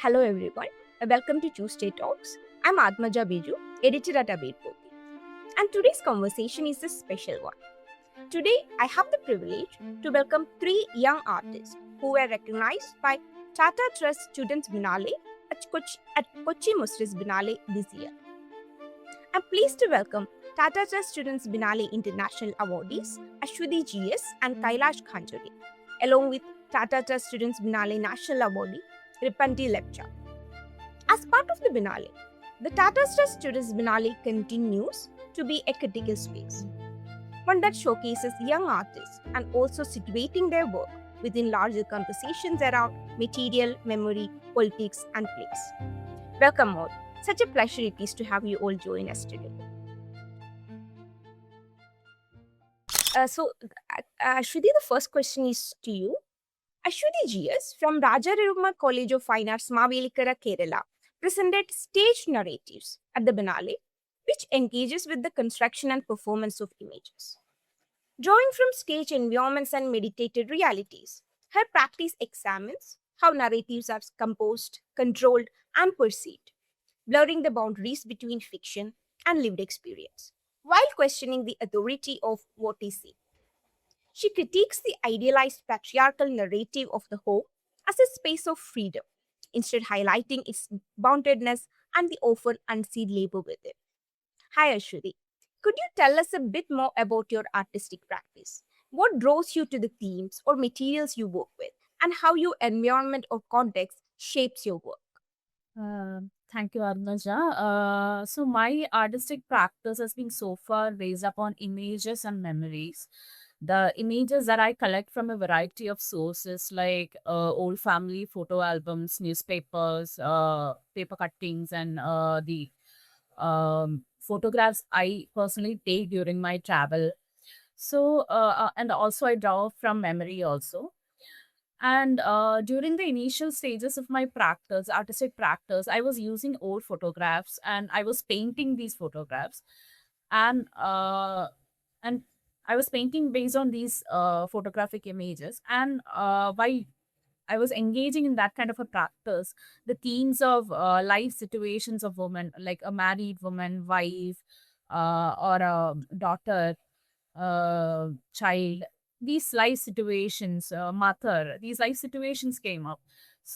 Hello everyone, welcome to Tuesday Talks. I'm Atmaja Biju, editor at Abedpoti. And today's conversation is a special one. Today, I have the privilege to welcome three young artists who were recognized by Tata Trust Students Binale at Kochi Mustris Binale this year. I'm pleased to welcome Tata Trust Students Binale International Awardees Ashwati GS and Kailash Khanjuri, along with Tata Trust Students Binale National Awardee Ripanti Lepcha. As part of the Binale, the Tata Trust Students Binale continues to be a critical space, one that showcases young artists and also situating their work within larger conversations around material, memory, politics, and place. Welcome all. Such a pleasure it is to have you all join us today. Ashwati, the first question is to you. Ashwati GS from Rajarama College of Fine Arts, Mavelikara, Kerala, presented stage narratives at the Binale, which engages with the construction and performance of images. Drawing from stage environments and meditated realities, her practice examines how narratives are composed, controlled, and perceived, blurring the boundaries between fiction and lived experience, while questioning the authority of what is seen. She critiques the idealized patriarchal narrative of the home as a space of freedom, instead highlighting its boundedness and the often unseen labor within. Hi Ashwati, could you tell us a bit more about your artistic practice? What draws you to the themes or materials you work with, and how your environment or context shapes your work? Thank you, Arnaja. So my artistic practice has been so far based upon images and memories. The images that I collect from a variety of sources like old family photo albums, newspapers, paper cuttings, and the photographs I personally take during my travel. And also I draw from memory also. And during the initial stages of my practice, artistic practice, I was using old photographs and I was painting these photographs. And and I was painting based on these photographic images. And by I was engaging in that kind of a practice, the themes of life situations of women, like a married woman, wife, or a daughter, child, these life situations, mother, these life situations came up.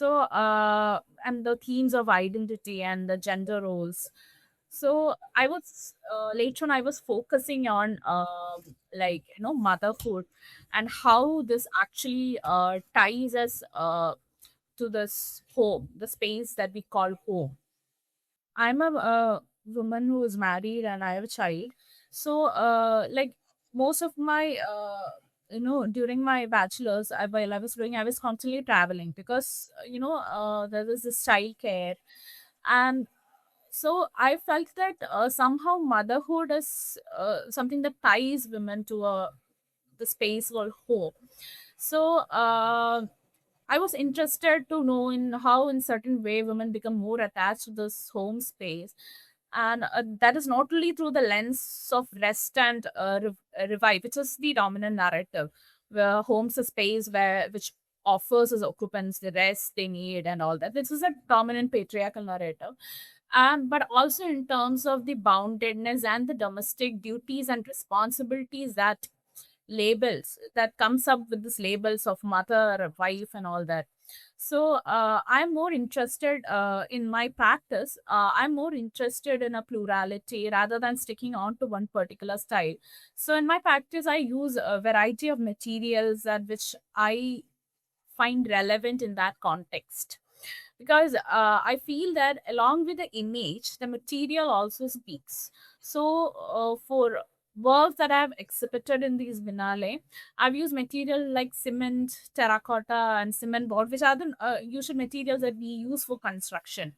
And the themes of identity and the gender roles. So I was later on I was focusing on motherhood and how this actually ties us to this home, the space that we call home. I'm a woman who is married and I have a child. Like most of my, during my bachelor's, while I was doing, I was constantly traveling because, there was this child care. And so I felt that somehow motherhood is something that ties women to the space called home. So, I was interested to know in how, in certain way, women become more attached to this home space, and that is not only through the lens of rest and revive, which is the dominant narrative, where home's a space which offers its occupants the rest they need and all that. This is a dominant patriarchal narrative, and but also in terms of the boundedness and the domestic duties and responsibilities that labels that comes up with this labels of mother, wife, and all that. So I'm more interested in my practice. I'm more interested in a plurality rather than sticking on to one particular style. So in my practice, I use a variety of materials that which I find relevant in that context, because I feel that along with the image, the material also speaks. So for works that I've exhibited in these Biennale, I've used material like cement, terracotta, and cement board, which are the usual materials that we use for construction.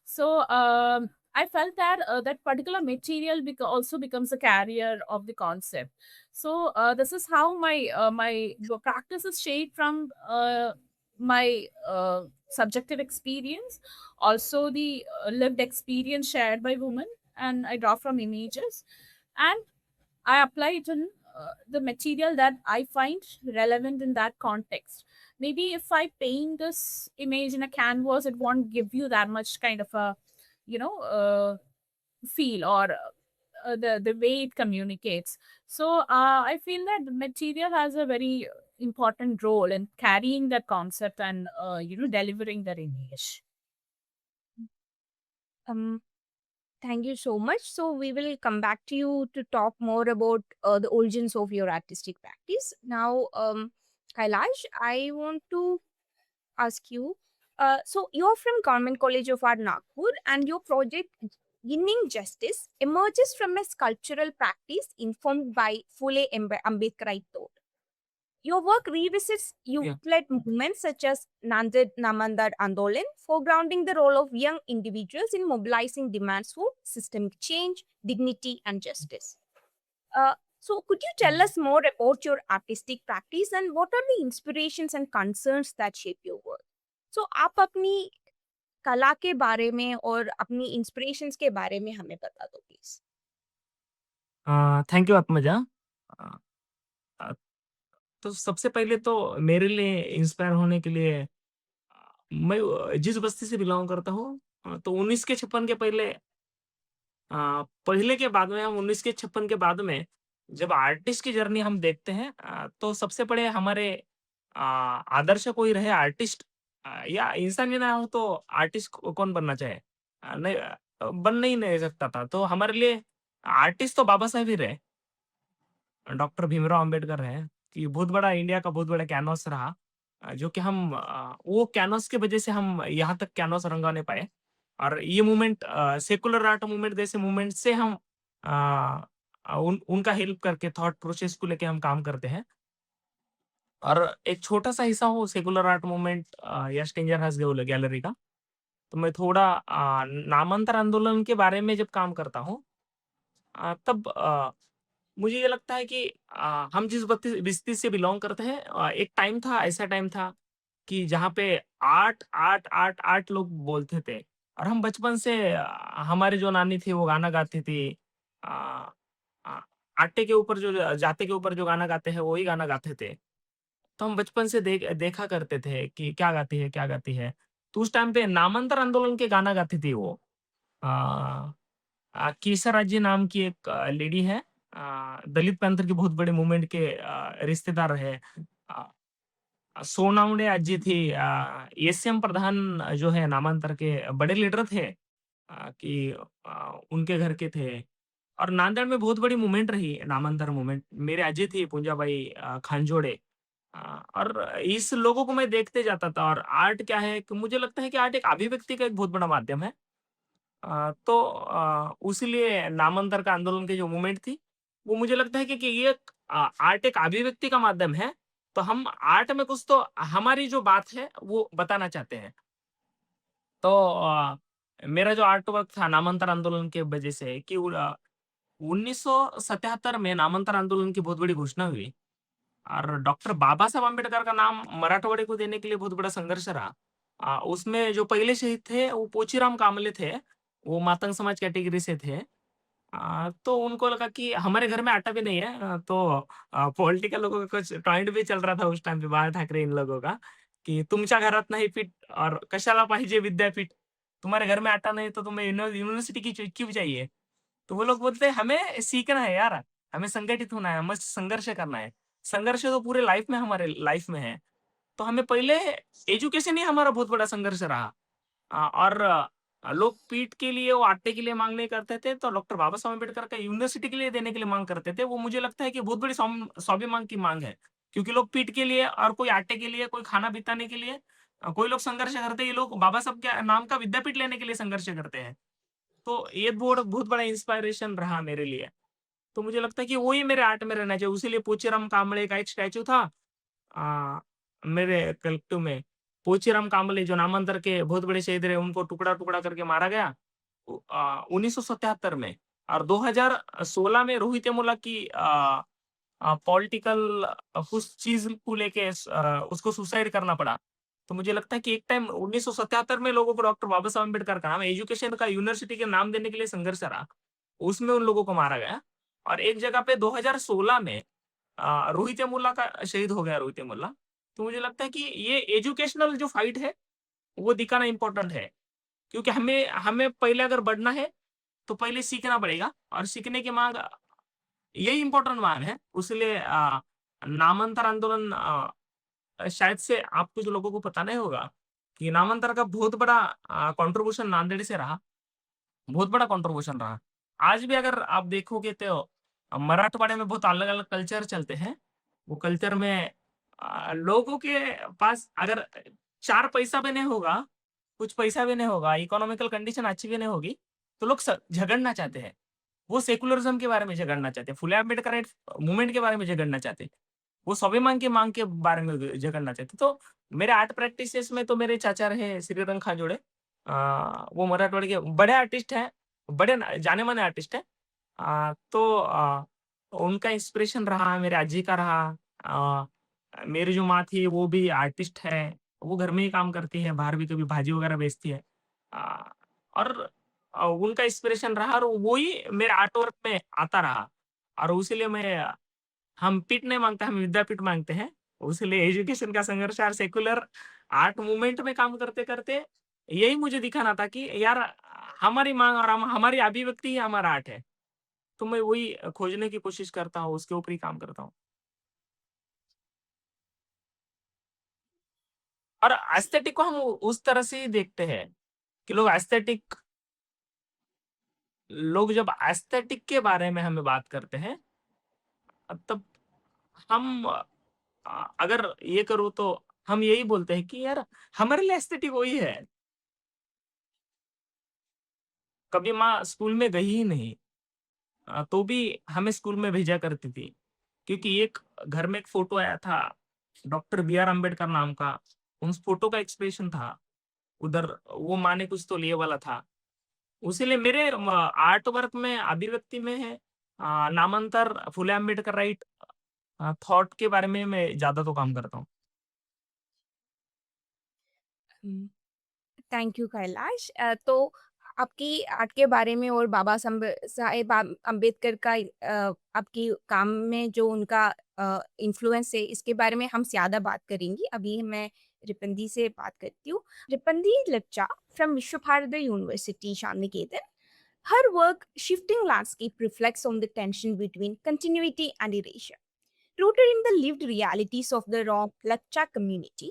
So I felt that that particular material also becomes a carrier of the concept. So this is how my practice is shaped from my subjective experience, also the lived experience shared by women, and I draw from images, and I apply it in the material that I find relevant in that context. maybe if I paint this image in a canvas, it won't give you that much kind of a, you know, feel, or the way it communicates. So I feel that the material has a very important role in carrying that concept and delivering that image. Um, Thank you so much. So we will come back to you to talk more about the origins of your artistic practice. Now, Kailash, I want to ask you. So you're from Government College of Art, Nagpur, and your project Ginning Justice emerges from a sculptural practice informed by Phule Ambedkarite thought. Your work revisits Yeah. youth-led movements such as Nanded Namandar Andolan, foregrounding the role of young individuals in mobilizing demands for systemic change, dignity, and justice. So, could you tell us more about your artistic practice and what are the inspirations and concerns that shape your work? So, आप अपनी कला के बारे में और अपनी inspirations के बारे में हमें बता दो प्लीज. Thank you Atmaja. अ, अ, तो सबसे पहले तो मेरे लिए इंस्पायर होने के लिए मैं जिस बस्ती से बिलॉन्ग करता हूँ, तो 1956 के पहले, पहले के बाद में, हम 1956 के बाद में जब आर्टिस्ट की जर्नी हम देखते हैं, तो सबसे बड़े हमारे आदर्श कोई रहे आर्टिस्ट, या इंसान भी ना हो तो आर्टिस्ट कौन बनना चाहे, नहीं, बन ही नहीं सकता था। तो हमारे लिए आर्टिस्ट तो बाबा साहेब ही रहे, डॉक्टर भीमराव अंबेडकर रहे, कि बहुत बड़ा इंडिया का बहुत बड़ा कैनवास रहा, जो कि हम वो कैनवास की वजह से हम यहाँ तक कैनवास रंगाने पाए। और ये मूवमेंट, सेकुलर आर्ट मूवमेंट जैसे मूवमेंट से हम उनका हेल्प करके थॉट प्रोसेस को लेके हम काम करते हैं। और एक छोटा-सा हिस्सा हूँ सेकुलर आर्ट मूवमेंट या स्ट्रेंजर हाउस गैलरी का। तो मैं थोड़ा नामांतर आंदोलन के बारे में जब काम करता हूँ, तब मुझे ये लगता है कि हम जिस बत्ती बस्ती से बिलॉन्ग करते हैं, एक टाइम था, ऐसा टाइम था कि जहाँ पे आर्ट, आर्ट, आर्ट, आर्ट लोग बोलते थे। और हम बचपन से, हमारी जो नानी थी वो गाना गाती थी। अ अ, आटे के ऊपर जो जाते के ऊपर जो गाना गाते हैं, वही गाना गाते थे। तो हम बचपन से देखा करते थे कि क्या गाती है, क्या गाती है। तो उस टाइम पे नामांतर आंदोलन के गाना गाती थी वो। अ केसर राज्य नाम की एक लेडी है, दलित पैंथर के बहुत बड़े मूवमेंट के रिश्तेदार रहे। अ सोनावणे अज्जी थी, एसएम प्रधान जो है नामांतर के बड़े लीडर थे, कि उनके घर के थे। और नांदेड़ में बहुत बड़ी मूवमेंट रही, नामांतर मूवमेंट। मेरे अज्जी थी पूंजाबाई खानजोड़े। और इस लोगों को मैं देखते जाता था। और आर्ट क्या है कि मुझे लगता है कि आर्ट एक अभिव्यक्ति का एक बहुत बड़ा माध्यम है। तो उसीलिए नामांतर का आंदोलन की जो मूवमेंट थी, वो मुझे लगता है कि ये आर्ट एक अभिव्यक्ति का माध्यम है। तो हम आर्ट में कुछ तो हमारी जो बात है, वो बताना चाहते हैं। तो मेरा जो आर्ट वर्क था नामांतर आंदोलन के वजह से, कि 1977 में नामांतर आंदोलन की बहुत बड़ी घोषणा हुई। और डॉक्टर बाबा साहब अम्बेडकर का नाम मराठवाड़े को देने के लिए बहुत बड़ा संघर्ष रहा। उसमें जो पहले शहीद थे वो पोचीराम कामले थे, वो मातंग समाज कैटेगरी से थे। तो उनको लगा कि हमारे घर में आटा भी नहीं है, तो पॉलिटिकल लोगों का कुछ ट्रेंड भी चल रहा था उस टाइम पे, बाळ ठाकरे इन लोगों का, की तुमच्या घरात नाही पीठ और कशाला पाहिजे विद्यापीठ, तुम्हारे घर में आटा नहीं तो तुम्हें यूनिवर्सिटी की क्यों चाहिए। तो वो लोग बोलते हैं हमें सीखना है यार, हमें संगठित होना है, हमें संघर्ष करना है। संघर्ष तो पूरे लाइफ में, हमारे लाइफ में है। तो हमें पहले एजुकेशन ही हमारा बहुत बड़ा संघर्ष रहा। और लोग पीठ के लिए, वो आटे के लिए मांग नहीं करते थे, तो डॉक्टर बाबा साहब अम्बेडकर का यूनिवर्सिटी के लिए देने के लिए मांग करते थे। वो मुझे लगता है कि बहुत बड़ी स्वाभिमान की मांग है। क्योंकि लोग पीठ के लिए और कोई आटे के लिए, कोई खाना बिताने के लिए, कोई लोग संघर्ष करते हैं, ये लोग बाबा साहब के नाम का विद्यापीठ लेने के लिए संघर्ष करते हैं। तो ये बहुत बड़ा इंस्पिरेशन रहा मेरे लिए। तो मुझे लगता है कि वही मेरे आर्ट में रहना चाहिए। उसीलिए पोचीराम कांबळे का एक स्टैचू था मेरे कलेक्टिव में। पोचीराम कांबळे जो नामांतर के बहुत बड़े शहीद रहे, उनको टुकड़ा-टुकड़ा करके मारा गया 1977 में। और 2016 में रोहित वेमुला की पॉलिटिकल उस चीज़ को लेके उसको सुसाइड करना पड़ा। तो मुझे लगता है कि एक टाइम 1977 में लोगों को डॉक्टर बाबा साहब अम्बेडकर का नाम एजुकेशन का यूनिवर्सिटी के नाम देने के लिए संघर्ष रहा। उसमें उन लोगों को मारा गया। और एक जगह पे 2016 में रोहित वेमुला का शहीद हो गया, रोहित वेमुला। तो मुझे लगता है कि ये एजुकेशनल जो फाइट है, वो दिखाना इम्पोर्टेंट है। क्योंकि हमें हमें पहले अगर बढ़ना है, तो पहले सीखना पड़ेगा और सीखने की माँग यही इम्पोर्टेंट माँग है। इसलिए नामांतर आंदोलन शायद से आप कुछ लोगों को पता नहीं होगा कि नामांतर का बहुत बड़ा कंट्रीब्यूशन नांदेड़ से रहा, बहुत बड़ा कंट्रीब्यूशन रहा। आज भी अगर आप देखोगे तो मराठवाड़े में बहुत अलग-अलग कल्चर चलते हैं। वो कल्चर में लोगों के पास अगर 4 पैसा भी नहीं होगा, कुछ पैसा भी नहीं होगा, इकोनॉमिकल कंडीशन अच्छी भी नहीं होगी, तो लोग झगड़ना चाहते हैं। वो सेकुलरिज़्म के बारे में झगड़ना चाहते हैं, फुले आंबेडकर मूवमेंट के बारे में झगड़ना चाहते हैं। वो स्वाभिमान की माँग के बारे में झगड़ना चाहते हैं। तो मेरे आर्ट प्रैक्टिसेस में तो मेरे चाचा रहे श्रीरंग खाजोड़े, वो मराठवाड़े के बड़े आर्टिस्ट हैं, बड़े न जाने-माने आर्टिस्ट हैं। तो उनका इंस्पिरेशन रहा, मेरे अज्जी का रहा। मेरी जो माँ थी वो भी आर्टिस्ट है, वो घर में ही काम करती है, बाहर भी कभी भाजी वगैरह बेचती है। अ, और उनका इंस्पिरेशन रहा और वो ही मेरे आर्ट वर्क में आता रहा और उसीलिए हम पीठ नहीं माँगते, हम विद्यापीठ माँगते हैं। इसलिए एजुकेशन का संघर्ष और सेक्युलर आर्ट मूवमेंट में काम करते-करते यही मुझे दिखाना था कि यार हमारी माँग और हमारी अभिव्यक्ति ही हमारा आर्ट है। तो मैं वही खोजने की कोशिश करता हूँ, उसके ऊपर ही काम करता हूँ। और एस्थेटिक को हम उस तरह से ही देखते हैं कि लोग जब एस्थेटिक के बारे में हमें बात करते हैं, तब हम अगर ये करूँ तो हम यही बोलते हैं कि यार हमारे लिए एस्थेटिक वही है। कभी माँ स्कूल में गई ही नहीं, तो भी हमें स्कूल में भेजा करती थी। क्योंकि एक घर में एक फ़ोटो आया था, डॉक्टर बी आर अम्बेडकर नाम का, उस फ़ोटो का एक्सप्रेशन था। उधर वो माँ ने कुछ तो लिए वाला था। इसीलिए मेरे आर्ट वर्क में अभिव्यक्ति में है नामांतर, फुले अम्बेडकर राइट थॉट के बारे में मैं ज़्यादा तो काम करता हूँ। Thank you Kailash. तो आपकी आर्ट के बारे में और बाबा साहेब अम्बेडकर का आपकी काम में जो उनका इन्फ्लुएंस है इसके बारे में हम ज़्यादा बात करेंगे। अभी मैं रिपंदी से बात करती हूँ। रिपंदी Lachha from Vishwa Bharati university Shantiniketan. Her work, Shifting Landscape, reflects on the tension between continuity and erasure. Rooted in the lived realities of the raw Lachcha community,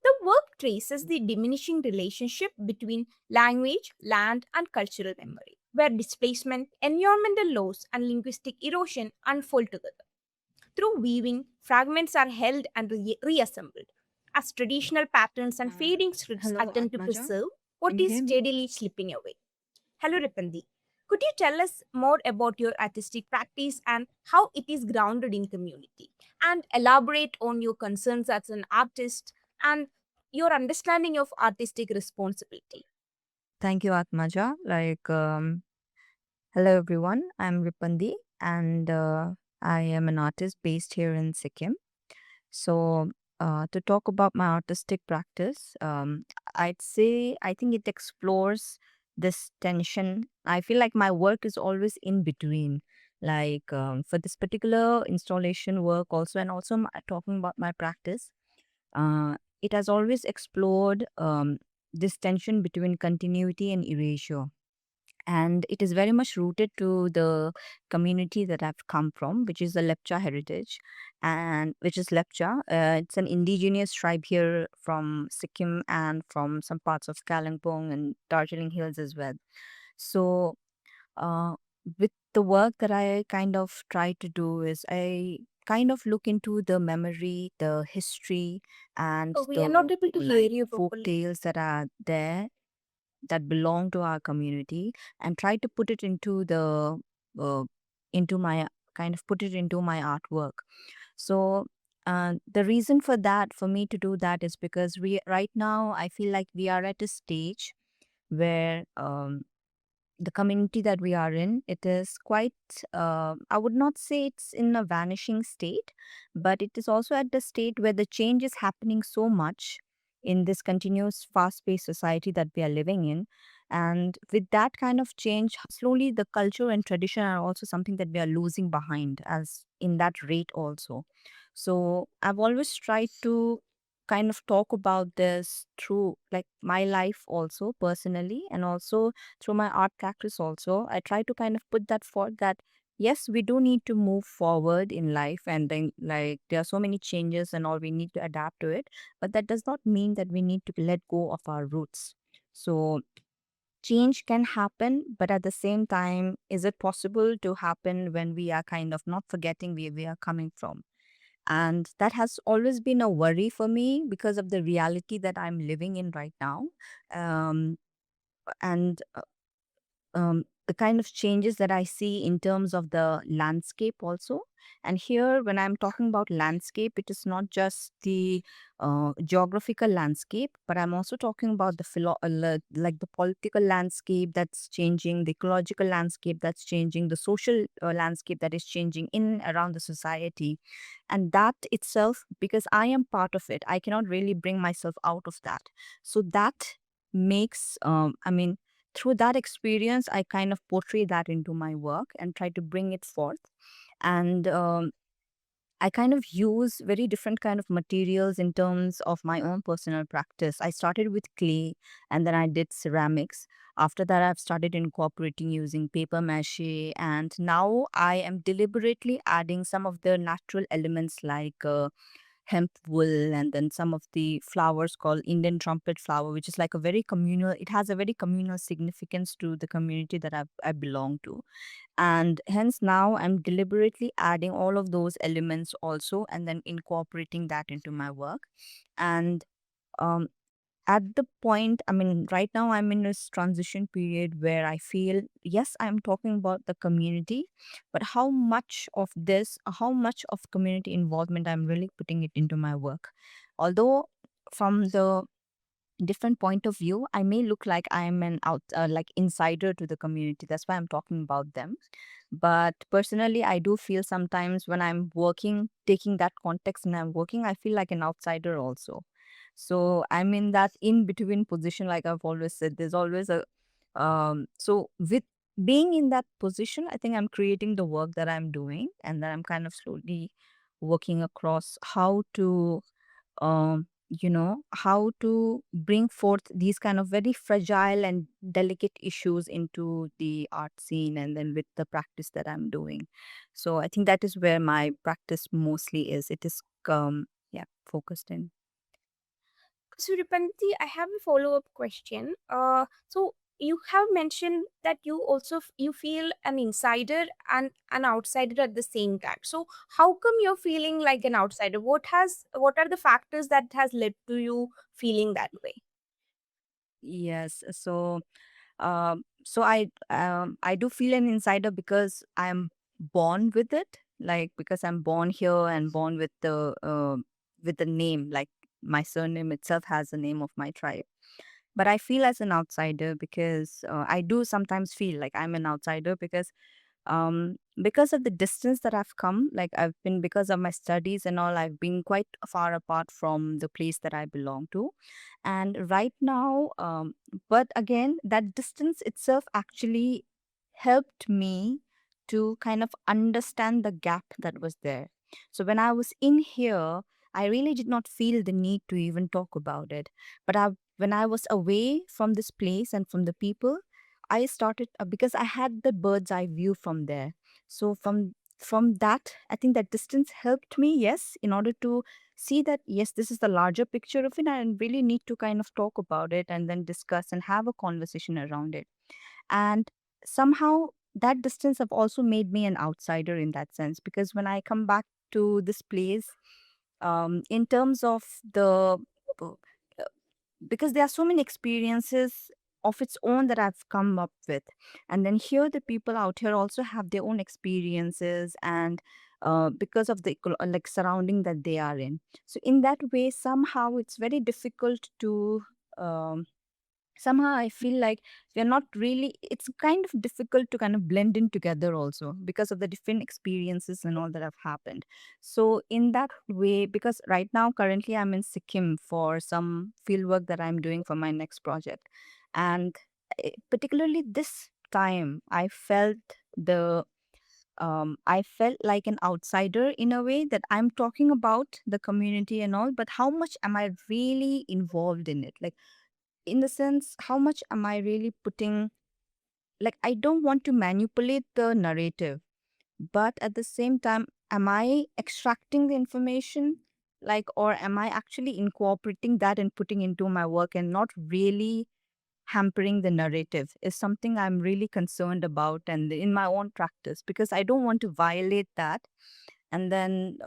the work traces the diminishing relationship between language, land, and cultural memory, where displacement, environmental loss, and linguistic erosion unfold together. Through weaving, fragments are held and reassembled as traditional patterns and fading scripts Hello, attempt to Atmaja. preserve what Can you is hear me? steadily slipping away. Hello, Ripandi. Could you tell us more about your artistic practice and how it is grounded in community? And elaborate on your concerns as an artist and your understanding of artistic responsibility. Thank you, Atmaja. Hello everyone. I'm Ripandi, and I am an artist based here in Sikkim. So, to talk about my artistic practice, I'd say I think it explores this tension. I feel like my work is always in between. For this particular installation work, also, and also talking about my practice, it has always explored this tension between continuity and erasure. And it is very much rooted to the community that I've come from, which is the Lepcha heritage, and which is Lepcha. It's an indigenous tribe here from Sikkim and from some parts of Kalimpong and Darjeeling Hills as well. So, uh, with the work that I kind of try to do is I kind of look into the memory, the history, and Oh, we the are not able to hear you folk properly. tales that are there that belong to our community, and try to put it uh, into my kind of put it into my artwork. So the reason for that, for me to do that, is because we right now I feel like we are at a stage where the community that we are in, it is quite, I would not say it's in a vanishing state, but it is also at the state where the change is happening so much in this continuous fast-paced society that we are living in. And with that kind of change, slowly the culture and tradition are also something that we are losing behind as in that rate also. So I've always tried to kind of talk about this through like my life also personally, and also through my art practice also. I try to kind of put that forth that yes, we do need to move forward in life, and then like there are so many changes and all, we need to adapt to it, but that does not mean that we need to let go of our roots. So change can happen, but at the same time, is it possible to happen when we are kind of not forgetting where we are coming from? And that has always been a worry for me because of the reality that I'm living in right now. Um, and the kind of changes that I see in terms of the landscape also. And here, when I'm talking about landscape, it is not just the geographical landscape, but I'm also talking about the like the political landscape that's changing, the ecological landscape that's changing, the social landscape that is changing in around the society, and that itself, because I am part of it, I cannot really bring myself out of that. So that makes, I mean, through that experience, I kind of portray that into my work and try to bring it forth. And I kind of use very different kind of materials in terms of my own personal practice. I started with clay and then I did ceramics. After that, I've started incorporating using paper mache, and now I am deliberately adding some of the natural elements like hemp wool, and then some of the flowers called Indian trumpet flower, which is like a very communal, it has a very communal significance to the community that I belong to. And hence now I'm deliberately adding all of those elements also and then incorporating that into my work. And um, at the point, I mean, right now I'm in this transition period where I feel, yes, I'm talking about the community, but how much of community involvement I'm really putting it into my work. Although from the different point of view, I may look like I'm an like insider to the community. That's why I'm talking about them. But personally, I do feel sometimes when I'm working, taking that context and I'm working, I feel like an outsider also. So I'm in that in between position, like I've always said. There's always a so with being in that position, I think I'm creating the work that I'm doing, and then I'm kind of slowly working across how to how to bring forth these kind of very fragile and delicate issues into the art scene, and then with the practice that I'm doing. So I think that is where my practice mostly is. It is yeah, focused in. So, Ripanti, I have a follow-up question. So you have mentioned that you also you feel an insider and an outsider at the same time. So how come you're feeling like an outsider? What are the factors that has led to you feeling that way? Yes. So I do feel an insider because I'm born with it, like because I'm born here and born with the name, like my surname itself has the name of my tribe. But I feel as an outsider because I do sometimes feel like I'm an outsider because of the distance that I've come. Like I've been, because of my studies and all, I've been quite far apart from the place that I belong to. And right now, but again, that distance itself actually helped me to kind of understand the gap that was there. So when I was in here, I really did not feel the need to even talk about it. But when I was away from this place and from the people, I started because I had the bird's eye view from there. So from that, I think that distance helped me, yes, in order to see that yes, this is the larger picture of it, and really need to kind of talk about it and then discuss and have a conversation around it. And somehow that distance have also made me an outsider in that sense, because when I come back to this place, in terms of the uh, because there are so many experiences of its own that I've come up with. And then here, the people out here also have their own experiences, and because of the like surrounding that they are in. So in that way, somehow it's very difficult to um, somehow I feel like we're not really, it's kind of difficult to kind of blend in together also because of the different experiences and all that have happened. So in that way, because right now currently I'm in Sikkim for some field work that I'm doing for my next project, and particularly this time I felt the I felt like an outsider in a way, that I'm talking about the community and all, but how much am I really involved in it? Like, in the sense, how much am I really putting, like, I don't want to manipulate the narrative, but at the same time, am I extracting the information? Like, or am I actually incorporating that and putting into my work and not really hampering the narrative is something I'm really concerned about, and in my own practice, because I don't want to violate that. And then,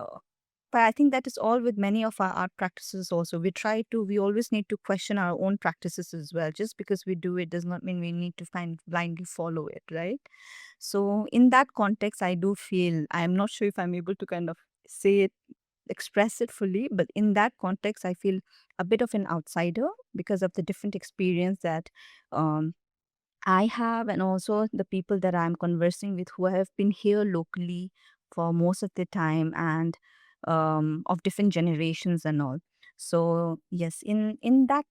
but I think that is all with many of our art practices also. We always need to question our own practices as well. Just because we do it does not mean we need to find blindly follow it, right? So in that context, I do feel, I'm not sure if I'm able to kind of say it, express it fully, but in that context, I feel a bit of an outsider because of the different experience that um, I have, and also the people that I'm conversing with who have been here locally for most of the time, and of different generations and all. So yes, in that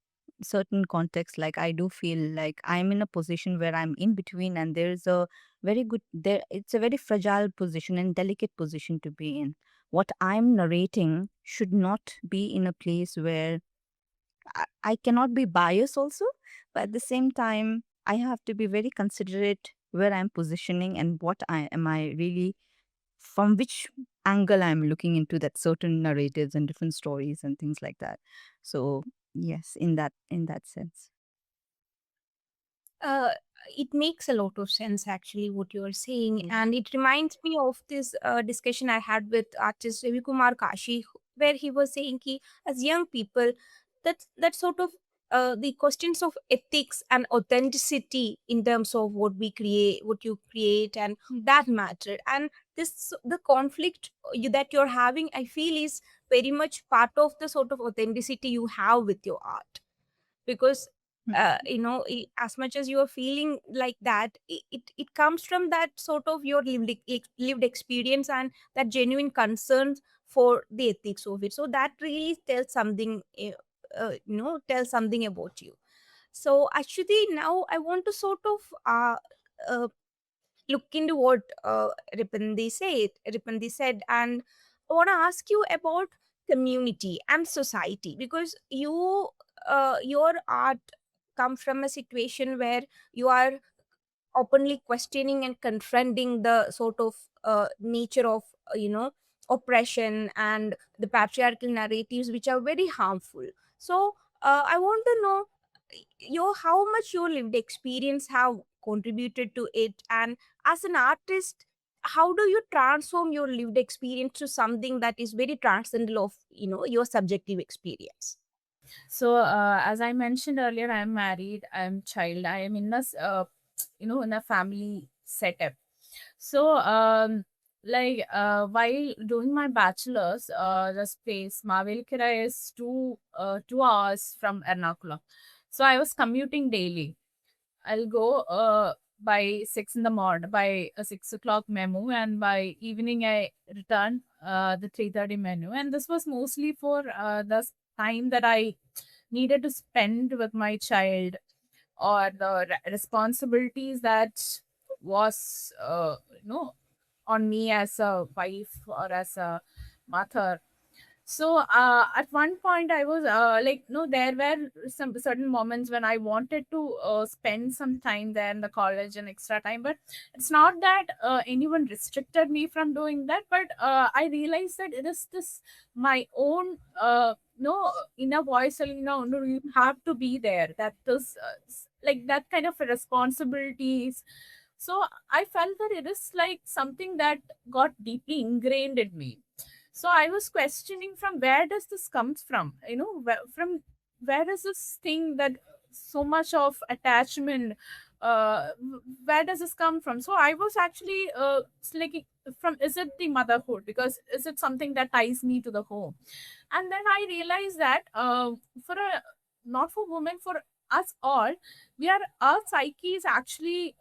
certain context, like, I do feel like I'm in a position where I'm in between, and there's a very good there. It's a very fragile position and delicate position to be in. What I'm narrating should not be in a place where I cannot be biased also, but at the same time, I have to be very considerate where I'm positioning and what I am I really, from which angle I'm looking into that certain narratives and different stories and things like that. So yes, in that sense. Uh, it makes a lot of sense actually what you're saying, and it reminds me of this discussion I had with artist Ravi Kumar Kashi, where he was saying ki, as young people, that sort of the questions of ethics and authenticity in terms of what we create, what you create, and that mattered. And this the conflict that you're having, I feel, is very much part of the sort of authenticity you have with your art, because as much as you're feeling like that, it comes from that sort of your lived experience and that genuine concern for the ethics of it, so that really tells something, tells something about you. So actually now I want to sort of uh, look into what Ripandi said, and I want to ask you about community and society, because your art come from a situation where you are openly questioning and confronting the sort of nature of oppression and the patriarchal narratives which are very harmful. So I want to know how much your lived experience have contributed to it, and as an artist, how do you transform your lived experience to something that is very transcendental of your subjective experience? So, as I mentioned earlier, I'm married, I'm child, I am in a, in a family setup. So, while doing my bachelor's, the space Mavelikara is 2 hours from Ernakulam. So I was commuting daily. I'll go by 6 in the morning, by a 6 o'clock memo, and by evening I return the 3:30 menu. And this was mostly for the time that I needed to spend with my child, or the responsibilities that was on me as a wife or as a mother. So at one point I was like, no, there were some certain moments when I wanted to spend some time there in the college and extra time, but it's not that anyone restricted me from doing that, but I realized that it is this my own no inner voice telling, no, you have to be there. That is like that kind of responsibilities. So I felt that it is like something that got deeply ingrained in me. So I was questioning, from where does this comes from, from where is this thing that so much of attachment, where does this come from? So I was actually like, from, is it the motherhood, because is it something that ties me to the home? And then I realized that for a not for women, for us all, we are, our psyche is actually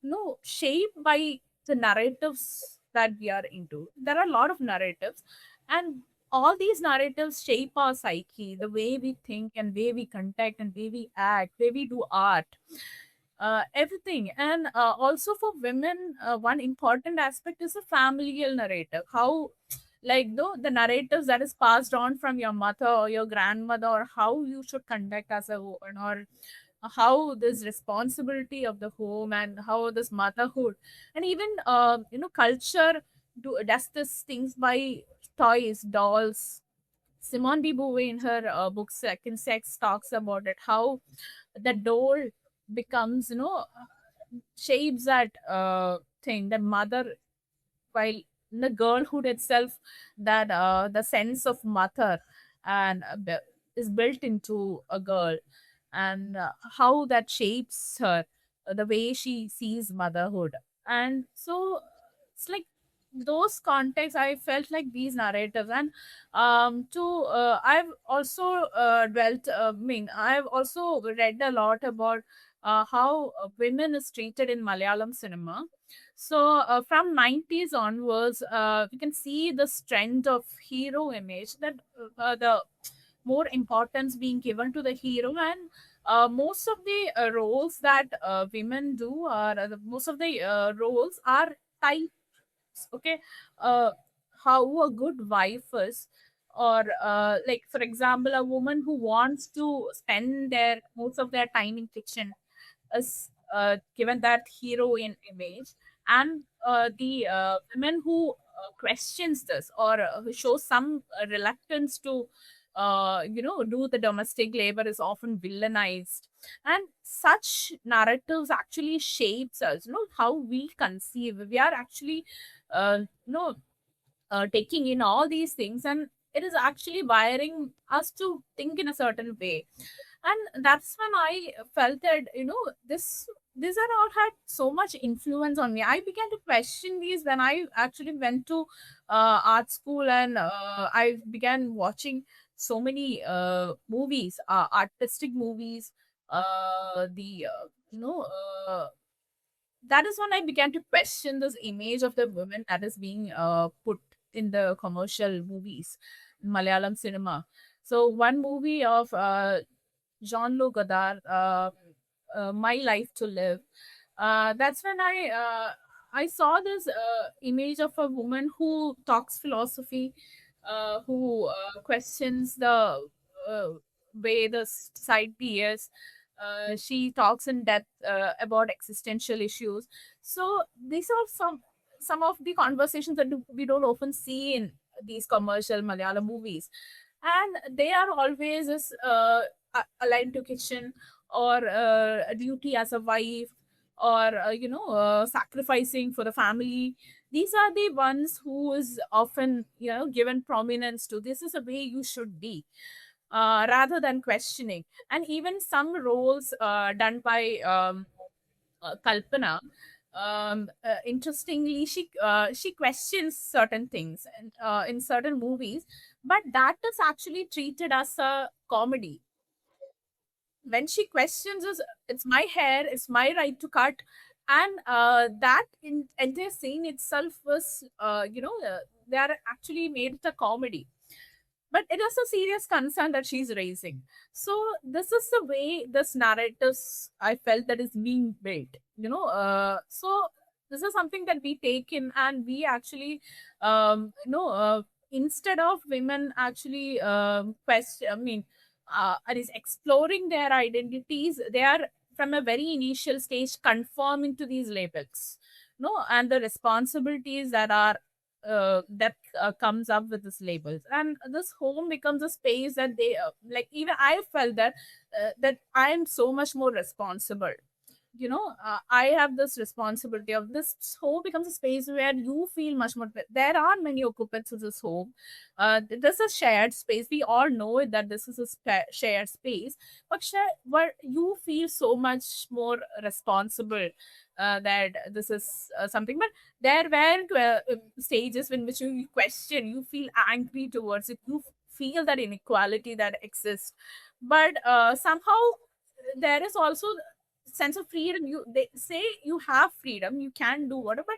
no shaped by the narratives that we are into. There are a lot of narratives, and all these narratives shape our psyche, the way we think and way we contact and way we act, way we do art. everything. And also for women, one important aspect is the familial narrative. How, like, though the narratives that is passed on from your mother or your grandmother, or how you should conduct as a woman, or how this responsibility of the home, and how this motherhood, and even culture does this things by toys, dolls. Simone de Beauvoir in her book Second Sex talks about it, how the doll becomes, shapes that thing, the mother, while in the girlhood itself, that the sense of mother and is built into a girl, and how that shapes her, the way she sees motherhood. And so it's like those contexts I felt like these narratives. And to I've also dwelt I've also read a lot about how women is treated in Malayalam cinema. So from 90s onwards, we can see this trend of hero image, that the more importance being given to the hero. And most of the roles that women do, are most of the roles are types. Okay, uh, how a good wife is, or like for example, a woman who wants to spend their most of their time in kitchen is given that heroine image. And the women who questions this, or who shows some reluctance to do the domestic labor, is often villainized. And such narratives actually shapes us, how we conceive. We are actually uh, you know taking in all these things, and it is actually wiring us to think in a certain way. And that's when I felt that, this these are all had so much influence on me. I began to question these when I actually went to art school, and I began watching so many movies, artistic movies, the that is when I began to question this image of the women that is being put in the commercial movies in Malayalam cinema. So one movie of Jean-Luc Godard, My Life to Live. That's when I saw this image of a woman who talks philosophy, who questions the uh, way the society is. She talks in depth about existential issues. So these are some of the conversations that we don't often see in these commercial Malayalam movies, and they are always as aligned to kitchen, or a duty as a wife, or sacrificing for the family. These are the ones who is often given prominence to, this is the way you should be, rather than questioning. And even some roles done by Kalpana, interestingly, she questions certain things, and in certain movies, but that is actually treated as a comedy. When she questions us, it's my hair, it's my right to cut. And that entire scene itself was they are actually made it a comedy, but it is a serious concern that she's raising. So this is the way this narratives I felt that is being built, so this is something that we take in, and we actually instead of women actually question I mean and is exploring their identities, they are from a very initial stage conforming to these labels, no, and the responsibilities that are that comes up with these labels. And this home becomes a space that they like, even I felt that that I am so much more responsible. I have this responsibility of this home becomes a space where you feel much more. There are many occupants of this home. This is a shared space. We all know it, that this is a shared space, but where you feel so much more responsible, that this is something. But there were stages in which you question, you feel angry towards it, you feel that inequality that exists. But somehow there is also sense of freedom. They say you have freedom, you can do whatever.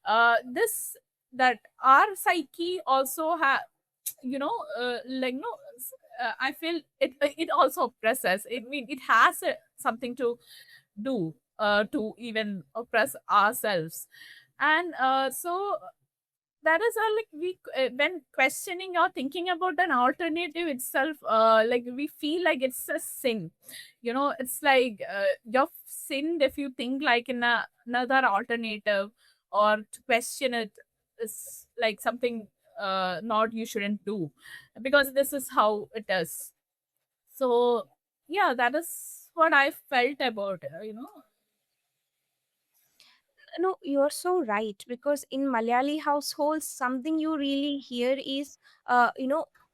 But this that our psyche also have, like, no, I feel it also oppresses. It has something to do. to even oppress ourselves. And so that is like we when questioning or thinking about an alternative itself, like we feel like it's a sin. It's like you're sinned if you think like in another alternative, or to question it is like something not you shouldn't do, because this is how it is. So yeah, that is what I felt about No, you're so right, because in Malayali households, something you really hear is,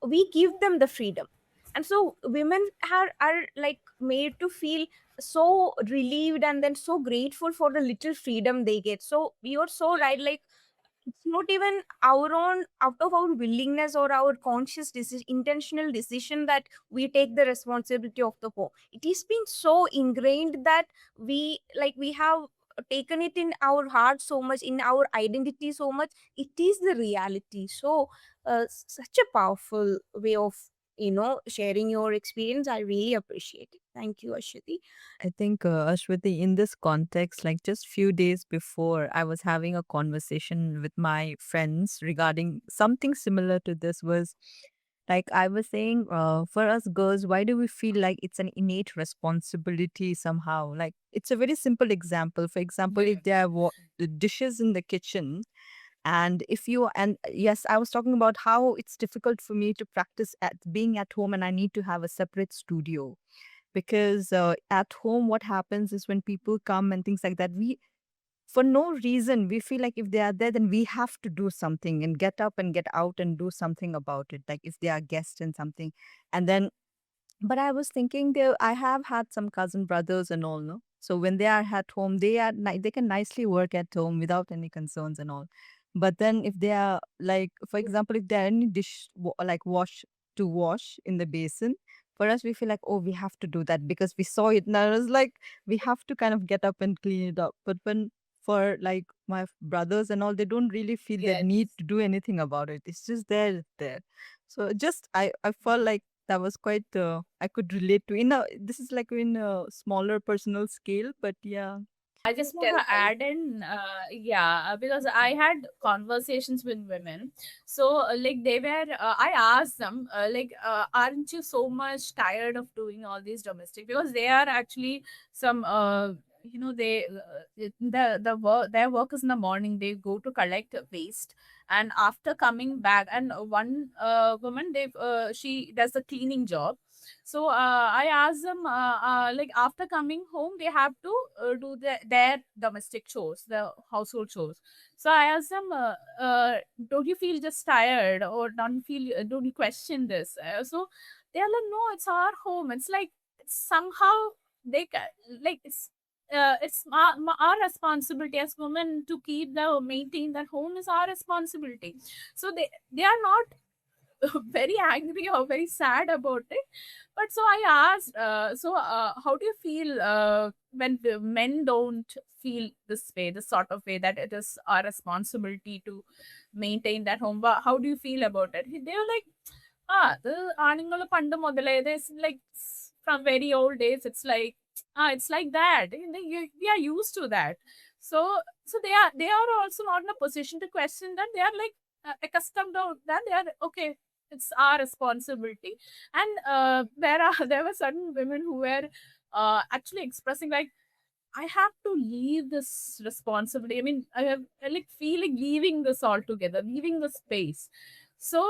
we give them the freedom, and so women are like made to feel so relieved and then so grateful for the little freedom they get. So you're so right, like it's not even our own out of our willingness or our conscious decision, intentional decision, that we take the responsibility of the home. It is been so ingrained that we have taken it in our heart so much, in our identity so much. It is the reality. So such a powerful way of sharing your experience. I really appreciate it. Thank you, Ashwati. I think, Ashwati, in this context, like just few days before, I was having a conversation with my friends regarding something similar to this. Was like I was saying, for us girls, why do we feel like it's an innate responsibility somehow? Like it's a very simple example. For example, if there are the dishes in the kitchen, and if you and yes, I was talking about how it's difficult for me to practice at being at home, and I need to have a separate studio because at home what happens is when people come and things like that, we for no reason we feel like if they are there then we have to do something and get up and get out and do something about it, like if they are guests and something. And then but I was thinking, there I have had some cousin brothers and all, no, so when they are at home they are they can nicely work at home without any concerns and all. But then if they are, like for example, if there are any like wash to wash in the basin, for us we feel like, oh, we have to do that because we saw it, and I was like, we have to kind of get up and clean it up. But when for like my brothers and all, they don't really feel the need to do anything about it. It's just there, it's there. So just I felt like that was quite I could relate to. In a This is like in a smaller personal scale, but yeah. I just want to add in, because I had conversations with women. So, like, I asked them, aren't you so much tired of doing all these domestic? Because they are actually some, their work is in the morning. They go to collect waste, and after coming back, and one woman, she does the cleaning job. So I asked them, like after coming home, they have to do their domestic chores, the household chores. So I asked them, don't you feel just tired, or don't you question this? So they are like, no, it's our home. It's like somehow like it's our responsibility as women to maintain that home is our responsibility. So they are not very angry or very sad about it. But so I asked, how do you feel when the men don't feel this way, this sort of way, that it is our responsibility to maintain that home? How do you feel about it? They were like, the ആണുങ്ങൾ പണ്ട് മുതലേ, this like from very old days, it's like, it's like that. We are used to that. So they are also not in a position to question that. They are like accustomed to that. They are okay, it's our responsibility. And there were certain women who were actually expressing like, I have to leave this responsibility. I mean, I like feel like leaving this altogether, leaving the space. So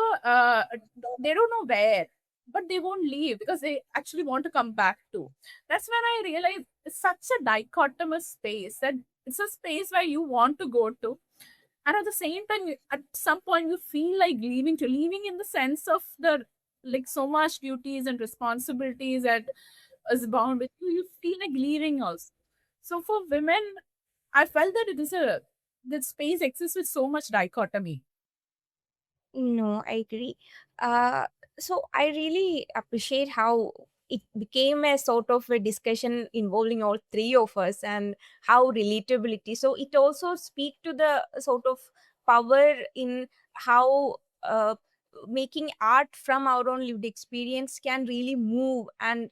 they don't know where, but they won't leave because they actually want to come back too. That's when I realized it's such a dichotomous space, that it's a space where you want to go to, and at the same time at some point you feel like leaving in the sense of the like so much duties and responsibilities that is bound with you. You feel like leaving also. So for women, I felt that that space exists with so much dichotomy. No, I agree. Uh, so I really appreciate how it became a sort of a discussion involving all three of us, and how relatability. So it also speak to the sort of power in how making art from our own lived experience can really move, and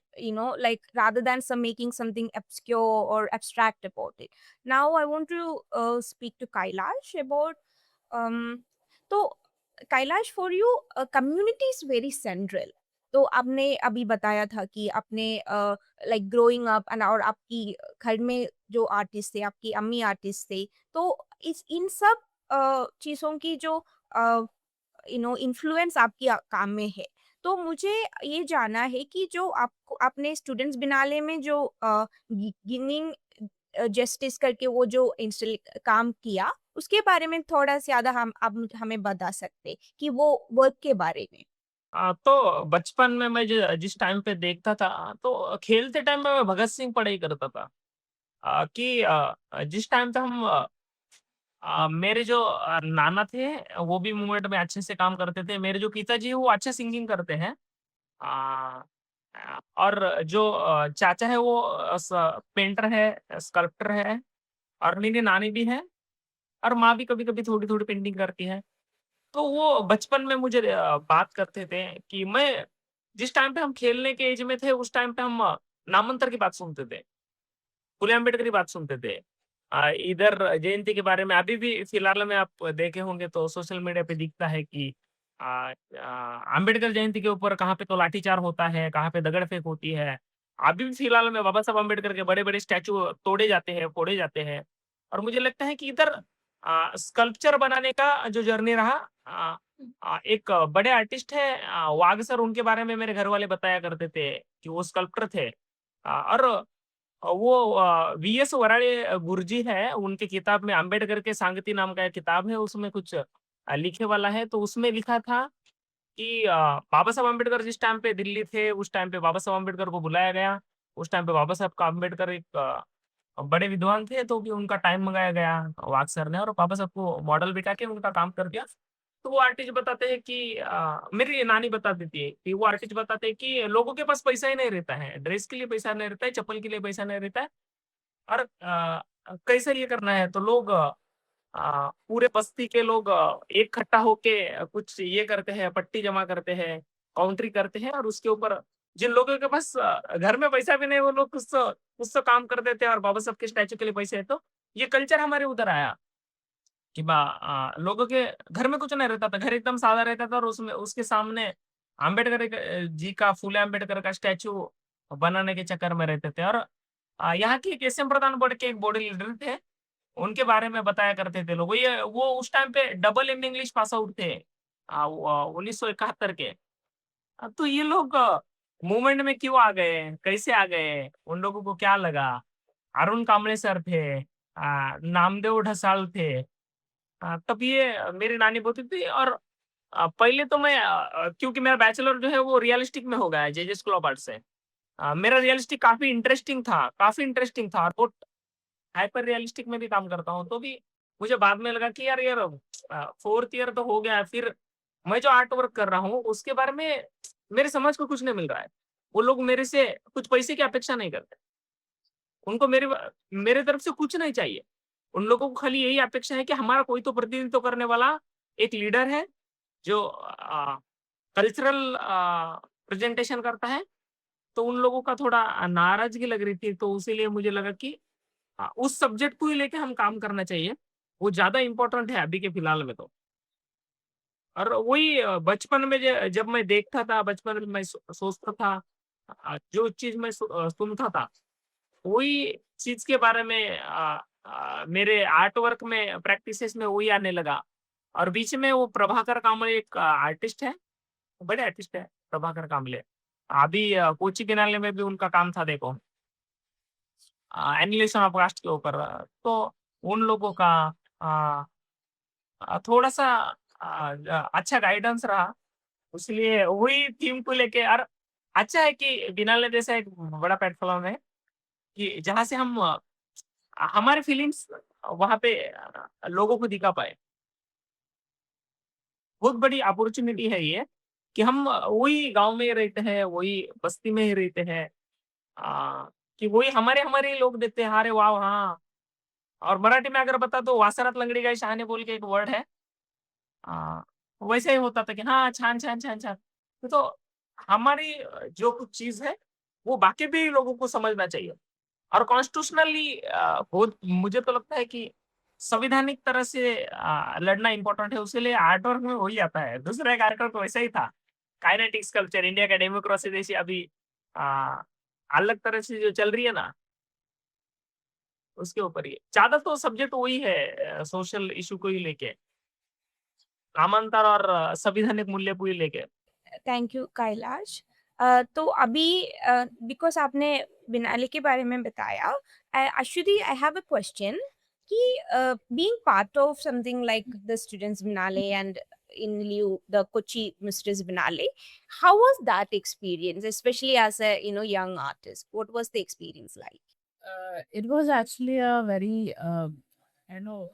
like rather than some making something obscure or abstract about it. Now I want to speak to Kailash about um so Kailash, for you community is very central. तो आपने अभी बताया था कि आपने like growing up and और आपकी घर में जो आर्टिस्ट थे, आपकी अम्मी आर्टिस्ट थे, तो इस इन सब चीज़ों की जो इन्फ्लुएंस आपकी काम में है। तो मुझे ये जानना है कि जो आपको आपने स्टूडेंट्स बिनाले में जो गिनिंग जस्टिस करके वो जो इंस्टॉल काम किया, उसके बारे में थोड़ा ज़्यादा हम आप हमें बता सकते हैं कि वो वर्क के बारे में? तो बचपन में मैं जिस टाइम पे देखता था, तो खेलते टाइम में मैं भगत सिंह पढ़ाई करता था। कि जिस टाइम पे हम मेरे जो नाना थे, वो भी मूवमेंट में अच्छे से काम करते थे। मेरे जो पिताजी हैं, वो अच्छा सिंगिंग करते हैं। अ और जो चाचा है, वो पेंटर है, स्कल्प्टर है, और मेरी नानी भी है, और माँ भी कभी-कभी थोड़ी-थोड़ी पेंटिंग करती है। तो वो बचपन में मुझे बात करते थे कि मैं जिस टाइम पे हम खेलने के एज में थे, उस टाइम पे हम नामांतर की बात सुनते थे। फुले अम्बेडकर की बात सुनते थे। इधर जयंती के बारे में अभी भी फिलहाल में आप देखे होंगे तो सोशल मीडिया पे दिखता है कि अम्बेडकर जयंती के ऊपर कहाँ पे तो लाठीचार होता है, कहाँ पे दगड़ फेंक होती है। अभी भी फिलहाल में बाबा साहब अम्बेडकर के बड़े-बड़े स्टैचू तोड़े जाते हैं, फोड़े जाते हैं। और मुझे लगता है कि इधर स्कल्पचर बनाने का जो जर्नी रहा, एक बड़े आर्टिस्ट है वाघ सर, उनके बारे में मेरे घर वाले बताया करते थे कि वो स्कल्प्टर थे। और वो वीएस वराळे गुरुजी है, उनकी किताब में अम्बेडकर के सांगती नाम का एक किताब है, उसमें कुछ लिखे वाला है, तो उसमें लिखा था कि बाबा साहब अम्बेडकर जिस टाइम पे दिल्ली थे, उस टाइम पे बाबा साहब अम्बेडकर को बुलाया गया। उस टाइम पे बाबा साहब का अम्बेडकर एक बड़े विद्वान थे, तो भी उनका टाइम मंगाया गया वाघ सर ने, और बाबा साहब को मॉडल बिठा के उनका काम कर दिया। तो वो आर्टिस्ट बताते हैं कि मेरी नानी बताती थी कि वो आर्टिस्ट बताते हैं कि लोगों के पास पैसा ही नहीं रहता है, ड्रेस के लिए पैसा नहीं रहता है, चप्पल के लिए पैसा नहीं रहता है, और कैसे ये करना है, तो लोग पूरे बस्ती के लोग इकट्ठा होके कुछ ये करते हैं, पट्टी जमा करते हैं, काउंट्री करते हैं, और उसके ऊपर जिन लोगों के पास घर में पैसा भी नहीं, वो लोग कुछ तो काम कर देते हैं, और बाबा साहब के स्टैचू के लिए पैसे है। तो ये कल्चर हमारे उधर आया कि लोगों के घर में कुछ नहीं रहता था, घर एकदम सादा रहता था, और उसमें उसके सामने अम्बेडकर जी का, फूले अम्बेडकर का स्टैचू बनाने के चक्कर में रहते थे। और यहाँ की एक एसएम प्रधान बोर्ड के एक बॉडी लीडर थे, उनके बारे में बताया करते थे लोग। वो उस टाइम पे double M English pass out थे 1971 के। तो ये लोग मूवमेंट में क्यों आ गए, कैसे आ गए, उन लोगों को क्या लगा? अरुण कांबळे सर थे, नामदेव ढसाल थे। तब ये मेरी नानी बोलती थी। और पहले तो मैं क्योंकि मेरा बैचलर जो है वो रियलिस्टिक में हो गया है जेजे स्कूल ऑफ आर्ट से। मेरा रियलिस्टिक काफी इंटरेस्टिंग था, और बहुत हाइपर रियलिस्टिक में भी काम करता हूँ। तो भी मुझे बाद में लगा कि यार फोर्थ ईयर तो हो गया, फिर मैं जो आर्ट वर्क कर रहा हूँ उसके बारे में मेरे समझ को कुछ नहीं मिल रहा है। वो लोग मेरे से कुछ पैसे की अपेक्षा नहीं करते, उनको मेरे तरफ से कुछ नहीं चाहिए। उन लोगों को खाली यही अपेक्षा है कि हमारा कोई तो प्रतिनिधित्व करने वाला एक लीडर है, जो कल्चरल प्रेजेंटेशन करता है। तो उन लोगों का थोड़ा नाराजगी लग रही थी, तो इसीलिए मुझे लगा कि उस सब्जेक्ट को ही लेके हम काम करना चाहिए, वो ज़्यादा इम्पोर्टेंट है अभी के फिलहाल में तो। और वही बचपन में जब मैं देखता था, बचपन में मैं सोचता था, जो चीज़ मैं सुनता था, वही चीज़ के बारे में मेरे आर्ट वर्क में, प्रैक्टिसेस में वही आने लगा। और बीच में वो प्रभाकर कांबळे एक आर्टिस्ट है, बड़े आर्टिस्ट है प्रभाकर कांबळे। अभी कोची बिनाले में भी उनका काम था देखो, एनिमेशन ऑफ कास्ट के ऊपर। तो उन लोगों का अ थोड़ा-सा अच्छा गाइडेंस रहा, इसलिए वही थीम को लेके। और अच्छा है कि बिनाले जैसा एक बड़ा प्लेटफ़ॉर्म है कि जहाँ से हम हमारे फीलिंग्स वहाँ पे लोगों को दिखा पाएँ। बहुत बड़ी अपॉर्च्युनिटी है ये कि हम वही गाँव में ही रहते हैं, वही बस्ती में ही रहते हैं, कि वही हमारे हमारे ही लोग देखते हैं, अरे वाह! हाँ। और मराठी में अगर बता तो वासरात लंगडी गाय शहाणे बोल के एक वर्ड है। अ, वैसे ही होता था कि हाँ, छान, छान, छान, छान। तो हमारी जो कुछ चीज़ है, वो बाकी भी लोगों को समझना चाहिए। और कॉन्स्टिट्यूशनली हो मुझे तो लगता है कि संवैधानिक तरह से लड़ना इम्पोर्टेंट है, उसके लिए आर्ट वर्क में हो ही आता है। दूसरा एक आर्ट वैसा ही था, काइनेटिक स्कल्पचर इंडिया का डेमोक्रेसी जैसी अभी अ, अलग तरह से जो चल रही है ना, उसके ऊपर ही है। ज़्यादा तो सब्जेक्ट वही है सोशल इश्यू को ही लेके, नामांतर और संवैधानिक मूल्य को ही लेके। Thank you Kailash. तो अभी बिकॉज़ आपने बिनाले के बारे में बताया, Ashwathi I have a question कि being part of something like the students biennale and in lieu the Kochi Mistress Biennale, how was that experience, especially as a young artist? What was the experience like? It was actually a very, I know,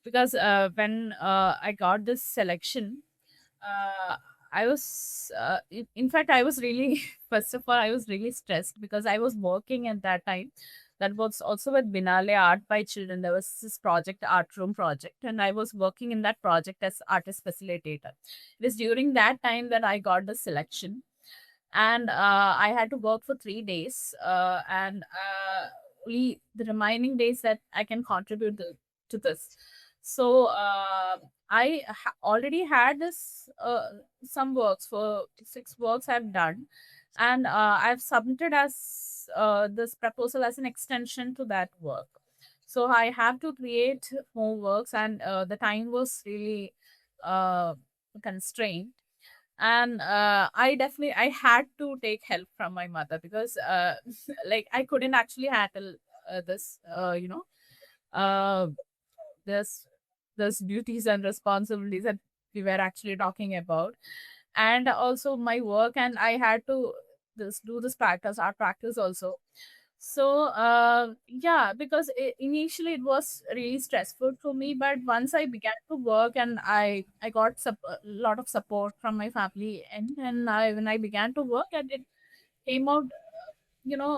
because when I got this selection, I was, in fact, I was really, first of all, I was really stressed because I was working at that time. That was also with Binale Art by Children. There was this project, Art Room project, and I was working in that project as artist facilitator. It was during that time that I got the selection, and I had to work for 3 days, and only the remaining days that I can contribute to this. So already had this some works for 6 works I've done, and I've submitted as this proposal as an extension to that work. So I have to create more works, and the time was really uh, constrained, and I had to take help from my mother because like I couldn't actually handle this uh this this duties and responsibilities that we were actually talking about, and also my work, and I had to do this practice, art practice also. So yeah, because initially it was really stressful for me, but once I began to work, and I got a lot of support from my family, and when I began to work, and it came out, you know,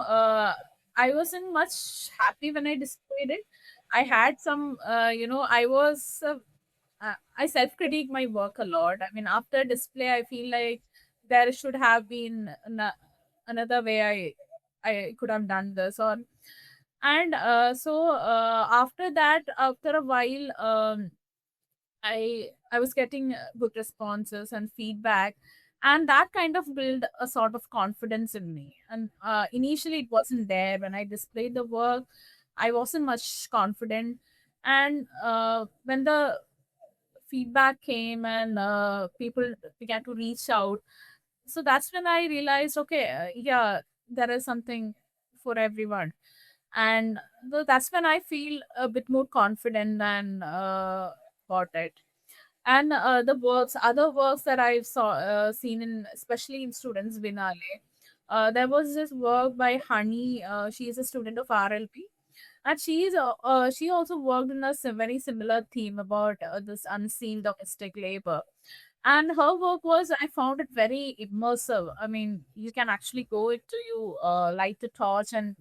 I wasn't much happy when I displayed it. I had some, I self critique my work a lot. I mean, after display, I feel like there should have been another way I could have done this, or and so after that, after a while, I was getting good responses and feedback, and that kind of built a sort of confidence in me. And initially, it wasn't there when I displayed the work. I wasn't much confident, and when the feedback came and people began to reach out, so that's when I realized, okay, yeah, there is something for everyone, and that's when I feel a bit more confident and about it. And the works, other works that I've seen in, especially in students Vinale, there was this work by Honey. She is a student of RLP, and she also worked in a very similar theme about this unseen domestic labor. And her work was, I found it very immersive. I mean, you can actually go into, you light the torch, and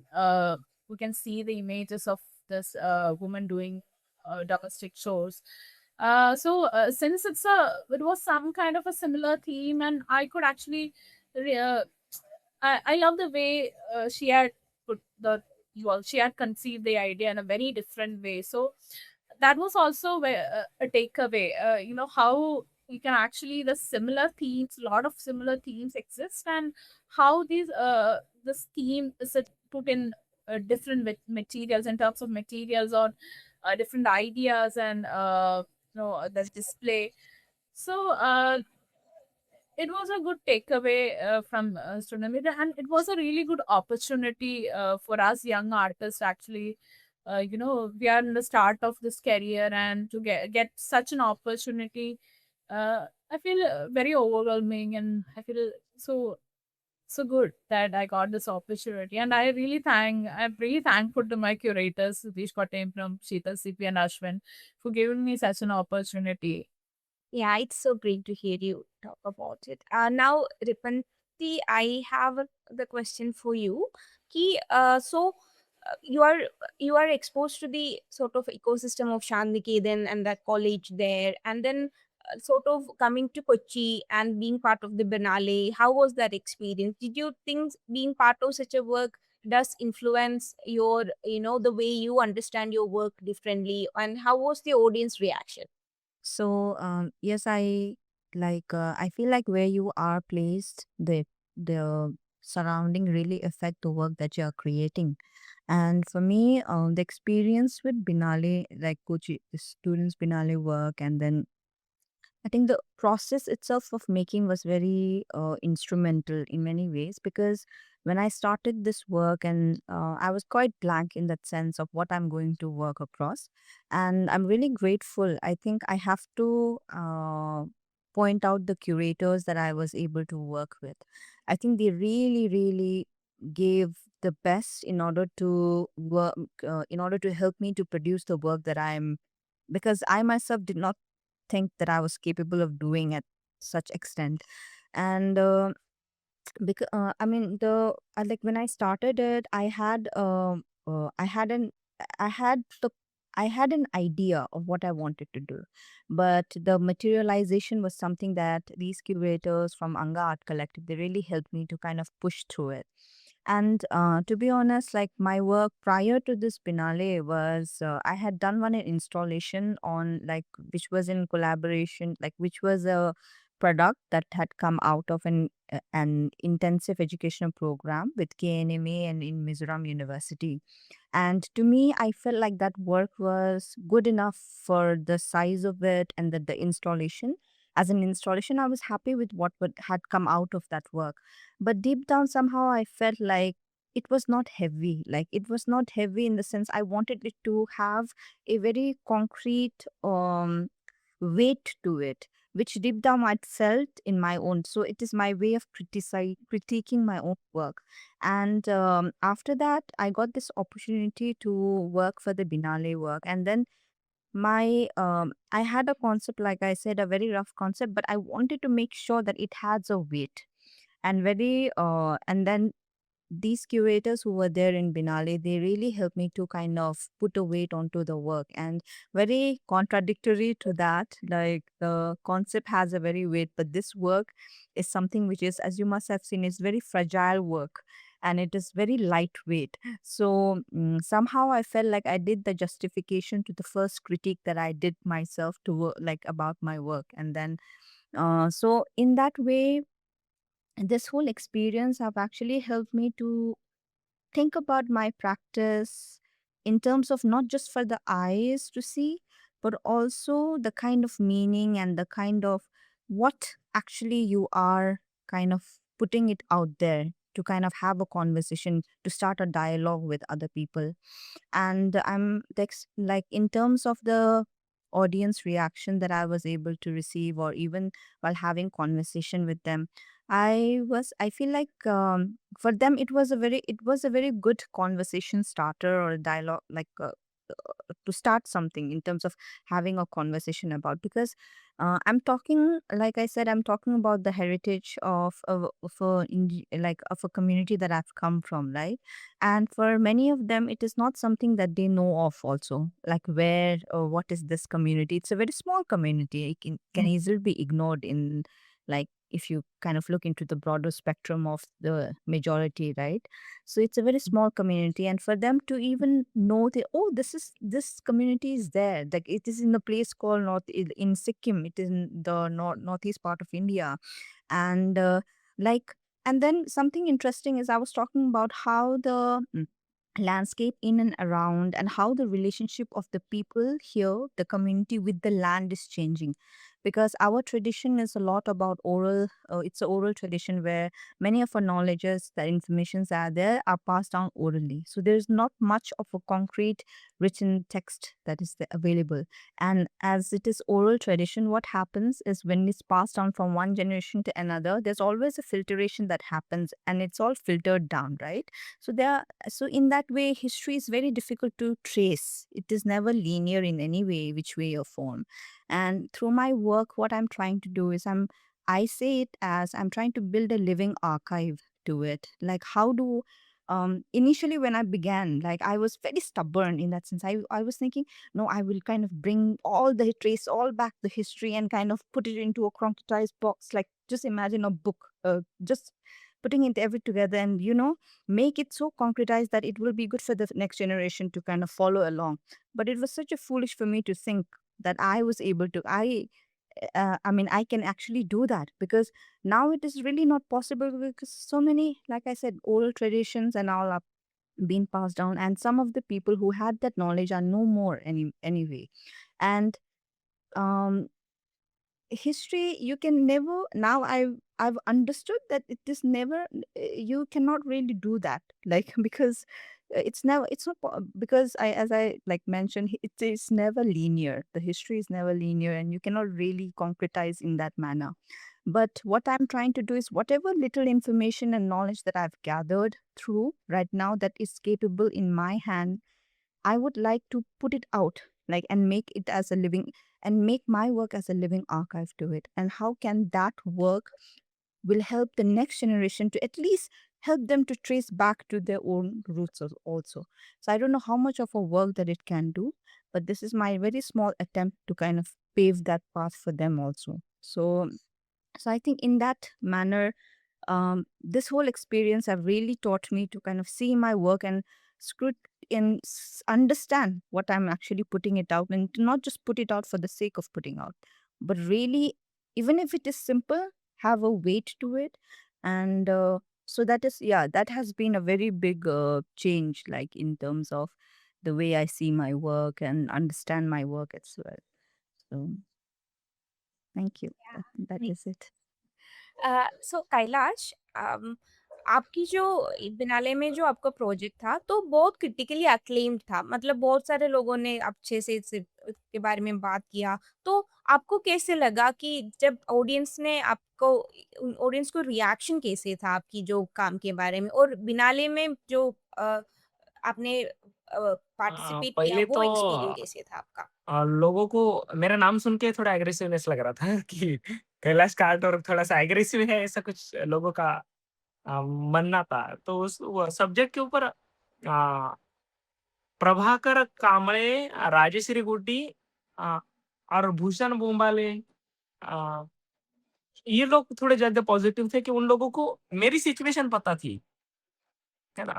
you can see the images of this woman doing domestic chores. Since it was some kind of a similar theme, and I could actually re- uh, I love the way she had put the, well, she had conceived the idea in a very different way. So that was also a takeaway. How you can actually, the similar themes, a lot of similar themes exist, and how this theme is put in different materials, in terms of materials, or different ideas, and the display. So it was a good takeaway from student media, and it was a really good opportunity for us young artists, actually. We are in the start of this career, and to get such an opportunity, I feel very overwhelming, and I feel so good that I got this opportunity. And I'm really thankful to my curators, Sutish Kotem from Sheetal CP and Ashwin, for giving me such an opportunity. Yeah, it's so great to hear you talk about it. Now, Ripanti, I have the question for you. You are exposed to the sort of ecosystem of Shantiniketan and that college there, and then sort of coming to Kochi and being part of the Biennale, how was that experience? Did you think being part of such a work does influence your, the way you understand your work differently? And how was the audience reaction? So yes, I feel like where you are placed, the surrounding really affect the work that you are creating. And for me, the experience with Binale, like Kochi students Binale work, and then I think the process itself of making was very instrumental in many ways, because when I started this work, and I was quite blank in that sense of what I'm going to work across. And I'm really grateful. I think I have to point out the curators that I was able to work with. I think they really, really gave the best in order to work, in order to help me to produce the work that I'm, because I myself did not think that I was capable of doing at such extent. And because I mean the like when I started it, I had an I had the I had an idea of what I wanted to do, but the materialization was something that these curators from Anga Art Collective, they really helped me to kind of push through it. And to be honest, like my work prior to this Binale was, I had done one installation on, like, which was in collaboration, like which was a product that had come out of an intensive educational program with KNMA and in Mizoram University. And to me, I felt like that work was good enough for the size of it, and that the installation, as an installation, I was happy with what had come out of that work. But deep down, somehow, I felt like it was not heavy. Like it was not heavy in the sense I wanted it to have a very concrete weight to it, which deep down I felt in my own. So it is my way of critiquing my own work. And after that, I got this opportunity to work for the Binale work. And then I had a concept, like I said, a very rough concept, but I wanted to make sure that it has a weight. And then these curators who were there in Binale, they really helped me to kind of put a weight onto the work. And very contradictory to that, like the concept has a very weight, but this work is something which is, as you must have seen, is very fragile work, and it is very lightweight. So somehow I felt like I did the justification to the first critique that I did myself to work, like about my work. And then so in that way, this whole experience have actually helped me to think about my practice in terms of not just for the eyes to see, but also the kind of meaning and the kind of what actually you are kind of putting it out there to kind of have a conversation, to start a dialogue with other people. And like in terms of the audience reaction that I was able to receive, or even while having conversation with them, I feel like for them it was a very good conversation starter or a dialogue, like to start something in terms of having a conversation about. Because I'm talking, like I said, I'm talking about the heritage of a community that I've come from, right? And for many of them, it is not something that they know of also, like where or what is this community. It's a very small community. It can easily be ignored in, like, if you kind of look into the broader spectrum of the majority, right? So it's a very small community, and for them to even know that, oh, this community is there, like it is in a place called in Sikkim, it is in the northeast part of India. And like and then something interesting is I was talking about how the landscape in and around, and how the relationship of the people here, the community, with the land is changing. Because our tradition is a lot about oral, it's an oral tradition where many of our knowledges, the informations are there, are passed down orally. So there's not much of a concrete written text that is available. And as it is oral tradition, what happens is when it's passed down from one generation to another, there's always a filtration that happens, and it's all filtered down, right? So in that way, history is very difficult to trace. It is never linear in any way, which way or form. And through my work, what I'm trying to do is I say it as I'm trying to build a living archive to it. Like, how do initially when I began, like I was very stubborn in that sense. I was thinking, no, I will kind of bring all the trace all back the history and kind of put it into a concretized box. Like just imagine a book, just putting it every together and make it so concretized that it will be good for the next generation to kind of follow along. But it was such a foolish for me to think that I was able to. I mean, I can actually do that because now it is really not possible because so many, like I said, old traditions and all are being passed down, and some of the people who had that knowledge are no more anyway. And um history, you can never, now I've understood that it is never, you cannot really do that, like because it's never, it's not because I, as I like mentioned, it is never linear. The history is never linear and you cannot really concretize in that manner. But what I'm trying to do is whatever little information and knowledge that I've gathered through right now that is capable in my hand, I would like to put it out, like, and make it as a living, and make my work as a living archive to it. And how can that work will help the next generation to at least help them to trace back to their own roots also. So I don't know how much of a work that it can do, but this is my very small attempt to kind of pave that path for them also. So I think in that manner, this whole experience have really taught me to kind of see my work and scrut and understand what I'm actually putting it out, and to not just put it out for the sake of putting out, but really, even if it is simple, have a weight to it. And so that is, yeah, that has been a very big change, like in terms of the way I see my work and understand my work as well. So thank you. That Nice. is it. सो कैलाश, आपकी जो बिनाले में जो आपका project था तो बहुत critically acclaimed था, मतलब बहुत सारे लोगों ने अच्छे से के बारे में बात किया। तो आपको कैसे लगा कि जब ऑडियंस ने आपको, ऑडियंस को रिएक्शन कैसे था आपकी जो काम के बारे में, और बिनाले में जो आपने पार्टिसिपेट किया पहले वो तो एक्सपीरियंस कैसे था आपका? लोगों को मेरा नाम सुन के थोड़ा एग्रेसिवनेस लग रहा था कि कैलाश काट और थोड़ा-सा एग्रेसिव है, ऐसा कुछ लोगों का मानना था। तो उस वो सब्जेक्ट के ऊपर प्रभाकर कांबळे, राजश्री गुड्डी अ, और भूषण बोंबाले, अ, ये लोग थोड़े ज़्यादा पॉज़िटिव थे कि उन लोगों को मेरी सिचुएशन पता थी, है ना?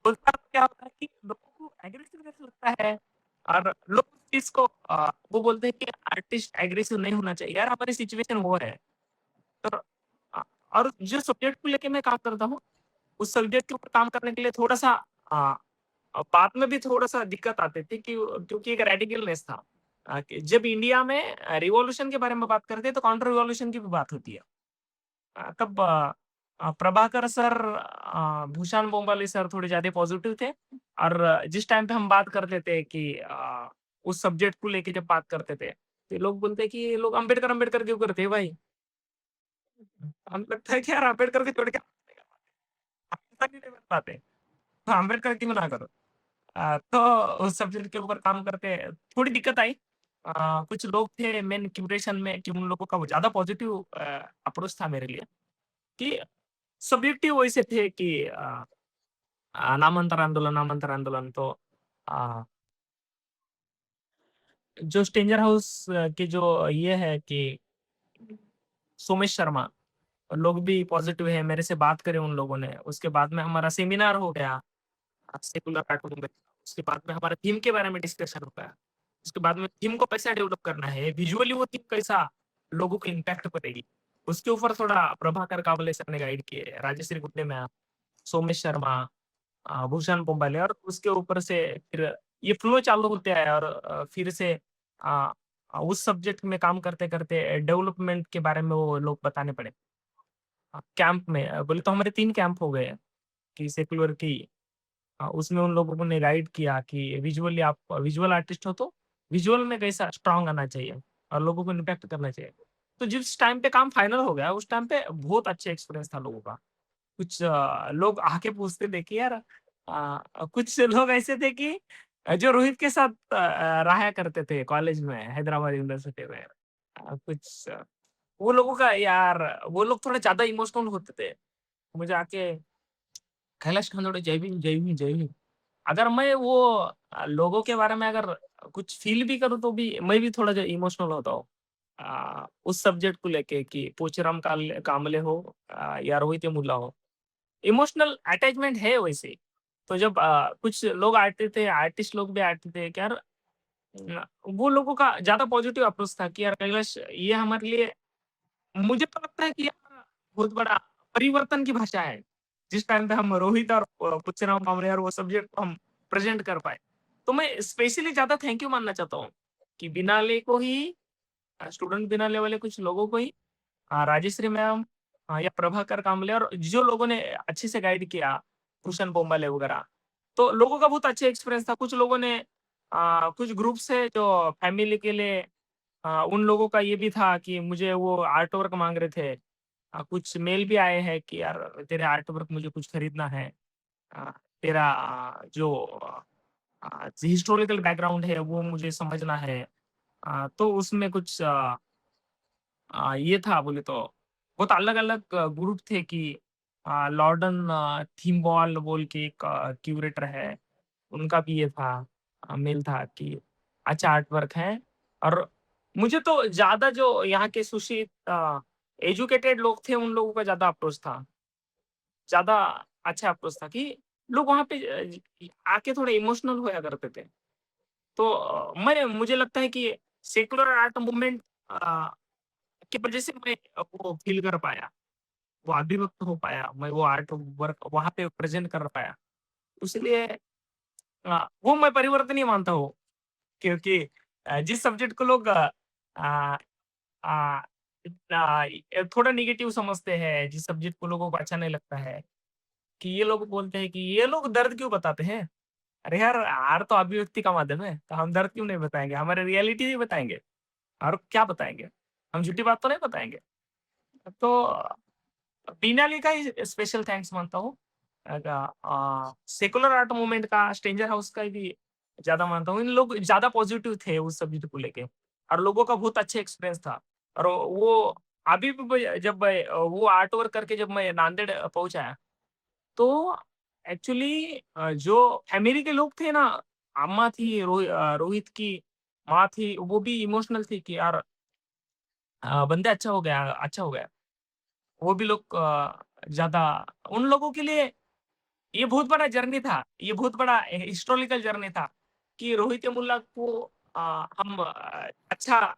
बोलता क्या होता है कि लोगों को एग्रेसिव कैसे लगता है और लोग उस चीज़ को वो बोलते हैं कि आर्टिस्ट एग्रेसिव नहीं होना चाहिए। यार हमारी सिचुएशन वो है। तो अ, और जो सब्जेक्ट को लेके मैं काम करता हूँ, उस सब्जेक्ट के ऊपर काम करने के लिए थोड़ा-सा अ बाद में भी थोड़ा-सा दिक्कत आती थी कि क्योंकि एक रेडिकलनेस था। कि जब इंडिया में रिवॉल्यूशन के बारे में बात करते हैं तो काउंटर रिवॉल्यूशन की भी बात होती है। तब प्रभाकर सर, भूषण बोंबाले सर थोड़े ज़्यादा पॉज़िटिव थे और जिस टाइम पे हम बात करते थे कि उस सब्जेक्ट को लेके जब बात करते थे, तो लोग बोलते हैं कि ये लोग अम्बेडकर, अम्बेडकर क्यों करते हैं भाई? हमें लगता है कि यार अम्बेडकर को छोड़ के हम नहीं बन पाते। तो अम्बेडकर क्यों ना करो? तो उस सब्जेक्ट के ऊपर काम करते थोड़ी दिक्कत आई। कुछ लोग थे मेन क्यूरेशन में कि उन लोगों का वो ज़्यादा पॉज़िटिव अप्रोच था मेरे लिए कि सब्जेक्टिव वैसे थे कि नामांतर आंदोलन तो अ, जो स्ट्रेंजर हाउस की जो ये है कि सोमेश शर्मा, लोग भी पॉज़िटिव है, मेरे से बात करे उन लोगों ने। उसके बाद में हमारा सेमिनार हो गया सेकुलर कार्टून में। उसके बाद में हमारा थीम के बारे में डिस्कशन होता है। उसके बाद में थीम को कैसा डेवलप करना है, विजुअली वो थीम कैसा लोगों को इम्पैक्ट करेगी। उसके ऊपर थोड़ा प्रभाकर काबले सर ने गाइड किए, राजश्री गुट्टे मैम, सोमेश शर्मा, भूषण पोंबाले और उसके ऊपर से फिर ये फ्लो चालू होते आया और फिर से अ, उस सब्जेक्ट में काम करते-करते डेवलपमेंट के बारे में वो लोग बताने पड़े। कैंप में बोले तो हमारे 3 कैंप हो गए कि सेकुलर की उसमें उन लोगों ने गाइड किया कि विजुअली आप विजुअल आर्टिस्ट हो तो विजुअल में कैसा स्ट्रॉन्ग आना चाहिए और लोगों को इम्पैक्ट करना चाहिए। तो जिस टाइम पे काम फाइनल हो गया, उस टाइम पे बहुत अच्छे एक्सपीरियंस था लोगों का। कुछ लोग आके पूछते थे कि यार कुछ लोग ऐसे थे कि जो रोहित के साथ रहा करते थे कॉलेज में, हैदराबाद यूनिवर्सिटी में। कुछ वो लोगों का यार वो लोग थोड़े ज़्यादा इमोशनल होते थे। मुझे आके कैलाश खानोड़े जय भीम, जय भीम, जय भीम। अगर मैं वो लोगों के बारे में अगर कुछ फ़ील भी करूँ तो भी मैं भी थोड़ा जो इमोशनल होता हूँ। उस सब्जेक्ट को लेके कि पोचीराम कामले हो या रोहित वेमुला हो। इमोशनल अटैचमेंट है वैसे। तो जब कुछ लोग आते थे, आर्टिस्ट लोग भी आते थे कि यार वो लोगों का ज़्यादा पॉजिटिव अप्रोच था कि यार कैलाश ये हमारे लिए मुझे तो लगता है कि यार बहुत बड़ा परिवर्तन की भाषा है। जिस टाइम पे हम रोहित और पुच्चराम कामरे और वो सब्जेक्ट को हम प्रेज़ेंट कर पाए। तो मैं स्पेशली ज़्यादा थैंक यू मानना चाहता हूँ कि बिनाले को ही स्टूडेंट बिनाले वाले कुछ लोगों को ही राजेश्री मैम या प्रभाकर कामले और जो लोगों ने अच्छे से गाइड किया, भूषण पोंबाले वगैरह। तो लोगों का बहुत अच्छा एक्सपीरियंस था। कुछ लोगों ने कुछ ग्रुप्स है जो फैमिली के लिए उन लोगों का ये भी था कि मुझे वो आर्ट वर्क माँग रहे थे। कुछ मेल भी आए हैं कि यार तेरे आर्ट वर्क मुझे कुछ खरीदना है। अ, तेरा जो हिस्टोरिकल बैकग्राउंड है वो मुझे समझना है। तो उसमें कुछ ये था बोले तो बहुत अलग-अलग ग्रुप थे कि लॉर्डन थीमबॉल बोल के एक क्यूरेटर है, उनका भी ये था मेल था कि अच्छा आर्ट वर्क है और मुझे तो ज़्यादा जो यहाँ के सुशिक्षित एजुकेटेड लोग थे, उन लोगों का ज़्यादा अप्रोच था। ज़्यादा अच्छा अप्रोच था कि लोग वहाँ पे आके थोड़े इमोशनल होया करते थे। तो मुझे लगता है कि सेक्युलर आर्ट मूवमेंट की वजह से मैं वो फ़ील कर पाया, वो अभिव्यक्त हो पाया, मैं वो आर्ट वर्क वहाँ पे प्रेज़ेंट कर पाया। इसलिए वो मैं परिवर्तन ही मानता हूँ क्योंकि जिस सब्जेक्ट को लोग अ अ, थोड़ा नेगेटिव समझते हैं, जिस सब्जेक्ट को लोगों को अच्छा नहीं लगता है, कि ये लोग बोलते हैं कि ये लोग दर्द क्यों बताते हैं? अरे यार, आर्ट तो अभिव्यक्ति का माध्यम है, तो हम दर्द क्यों नहीं बताएँगे? हमारे रियलिटी ही बताएँगे और क्या बताएँगे? हम झूठी बात तो नहीं बताएँगे। तो बिनाली का ही स्पेशल थैंक्स मानता हूँ। सेकुलर आर्ट मूवमेंट का, स्ट्रेंजर हाउस का भी ज़्यादा मानता हूँ। इन लोग ज़्यादा पॉज़िटिव थे उस सब्जेक्ट को लेके और लोगों का बहुत अच्छा एक्सपीरियंस था और वो अभी भी जब मैं वो आर्ट वर्क करके जब मैं नांदेड़ पहुँचा तो एक्चुअली जो फैमिली के लोग थे ना, अम्मा थी, रोहित की माँ थी, वो भी इमोशनल थी कि यार बंदे अच्छा हो गया। वो भी लोग ज़्यादा उन लोगों के लिए ये बहुत बड़ा जर्नी था। ये बहुत बड़ा हिस्टोरिकल जर्नी था कि रोहित मुल्ला को हम अच्छा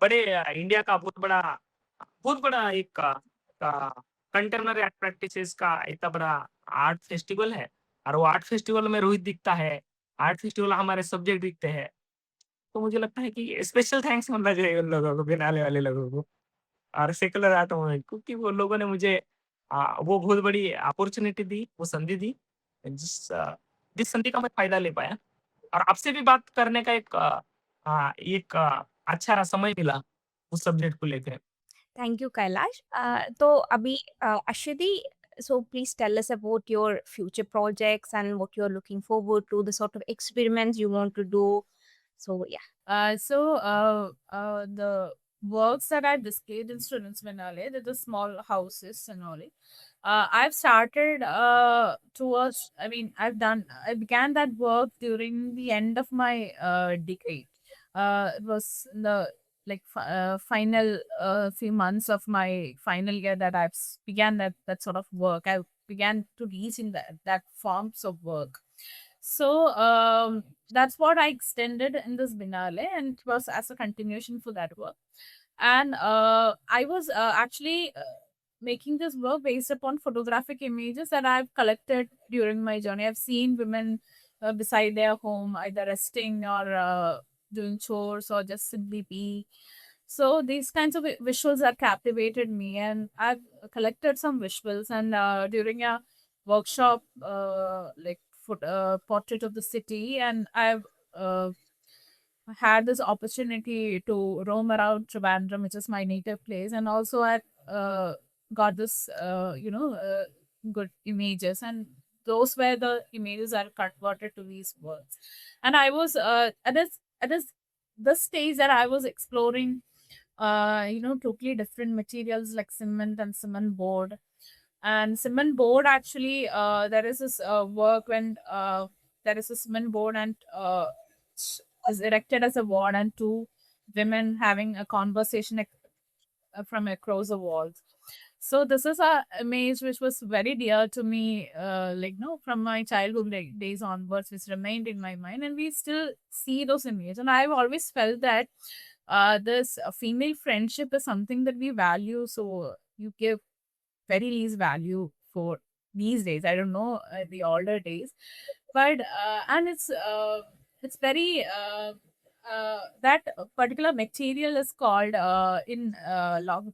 बड़े इंडिया का बहुत बड़ा एक कंटेम्पररी आर्ट प्रैक्टिसेस का इतना बड़ा आर्ट फेस्टिवल है और वो आर्ट फेस्टिवल में रोहित दिखता है। आर्ट फेस्टिवल हमारे सब्जेक्ट दिखते हैं। तो मुझे लगता है कि स्पेशल थैंक्स करना चाहिए उन लोगों को, बिनाले वाले लोगों को। और सेकुलर आर्ट मूवमेंट क्योंकि वो लोगों ने मुझे वो बहुत बड़ी अपॉर्च्युनिटी दी, वो संधि दी, जिस संधि का मैं फ़ायदा ले पाया और आपसे भी बात करने का एक अच्छा समय मिला उस सब्जेक्ट को लेके। Thank you, Kailash. तो अभी Ashwati, so please tell us about your future projects and what you're looking forward to, the sort of experiments you want to do. So yeah. The works that I displayed in Students Biennale, they're the small houses and all. I've started towards, I mean, I began that work during the end of my decade. It was in the final few months of my final year that began that sort of work. I began to reach in that forms of work. So that's what I extended in this Binale, and it was as a continuation for that work. And I was actually making this work based upon photographic images that I've collected during my journey. I've seen women beside their home, either resting or doing chores or just simply be. So these kinds of visuals that captivated me, and I've collected some visuals. And during a workshop, portrait of the city, and I've had this opportunity to roam around Trivandrum, which is my native place, and also I got this, good images, and those were the images that are converted to these words. And I was this stage that I was exploring, totally different materials like cement and cement board, And cement board actually, there is this work when there is a cement board and is erected as a wall, and two women having a conversation from across the walls. So this is a image which was very dear to me, like no, from my childhood days onwards, which remained in my mind, and we still see those images. And I've always felt that this female friendship is something that we value. So you give very least value for these days. I don't know the older days, but and it's very that particular material is called in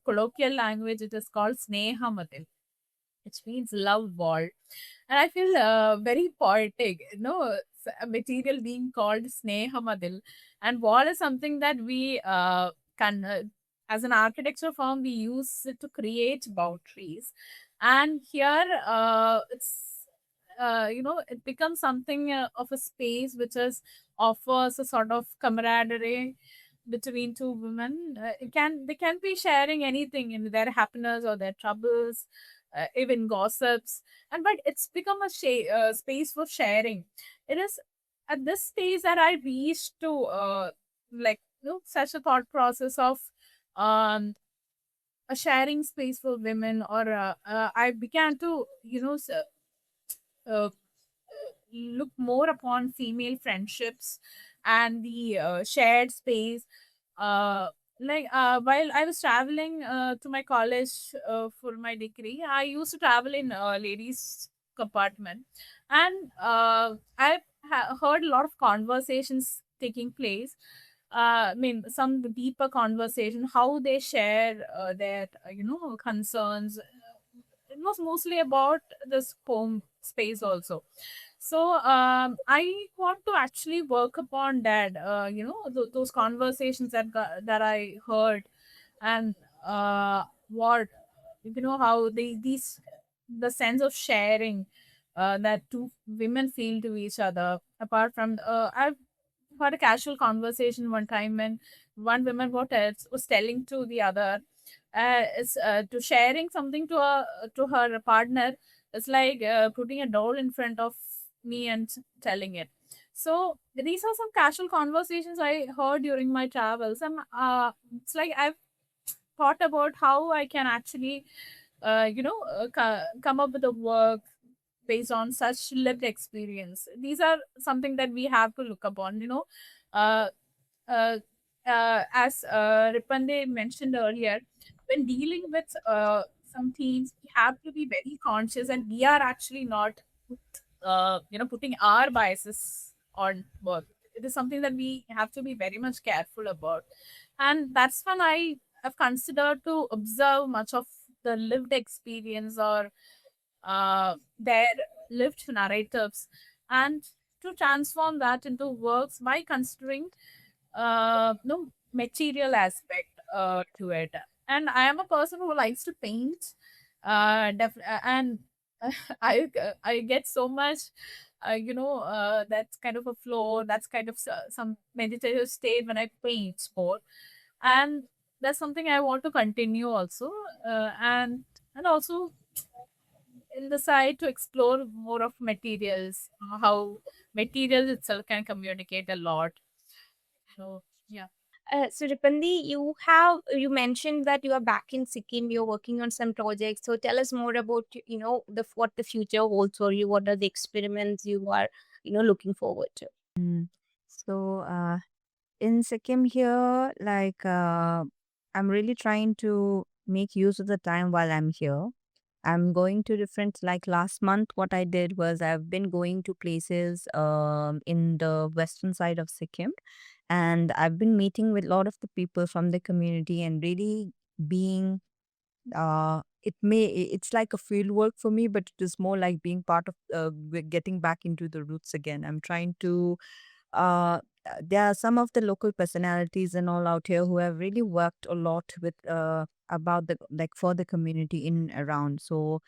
colloquial language, it is called snehamadil, which means love ball. And I feel very poetic, a material being called snehamadil. And wall is something that we can as an architecture firm, we use it to create boundaries. And here it becomes something of a space which is offers a sort of camaraderie between two women. They can be sharing anything in their happiness or their troubles, even gossips, and but it's become a space for sharing. It is at this stage that I reached to such a thought process of um a sharing space for women, or I began to uh, look more upon female friendships and the shared space. While I was traveling to my college for my degree, I used to travel in ladies compartment, and I've heard a lot of conversations taking place. I mean, some deeper conversation, how they share their concerns. It was mostly about this home space also. So I want to actually work upon that. Those conversations that I heard, and what how these the sense of sharing that two women feel to each other. Apart from I've had a casual conversation one time when one woman was telling to the other, is to sharing something to her partner. It's like putting a doll in front of me and telling it. So these are some casual conversations I heard during my travels, and it's like I've thought about how I can actually come up with a work based on such lived experience. These are something that we have to look upon, uh, uh, as Ripande mentioned earlier, when dealing with some themes, we have to be very conscious, and we are actually not, putting our biases on work. It is something that we have to be very much careful about, and that's when I have considered to observe much of the lived experience, or their lived narratives, and to transform that into works by considering no material aspect to it. And I am a person who likes to paint, and I get so much that's kind of a flow, that's kind of some meditative state when I paint more. And that's something I want to continue also, and also in the side to explore more of materials, how materials itself can communicate a lot. So yeah. So Ripandi, you mentioned that you are back in Sikkim. You're working on some projects. So tell us more about what the future holds for you. What are the experiments you are looking forward to? So, in Sikkim here, I'm really trying to make use of the time while I'm here. I'm going to different, like last month, what I did was I've been going to places in the western side of Sikkim, and I've been meeting with a lot of the people from the community and really being it's like a field work for me, but it is more like being part of getting back into the roots again. I'm trying to uh there are some of the local personalities and all out here who have really worked a lot with about the like for the community in and around. So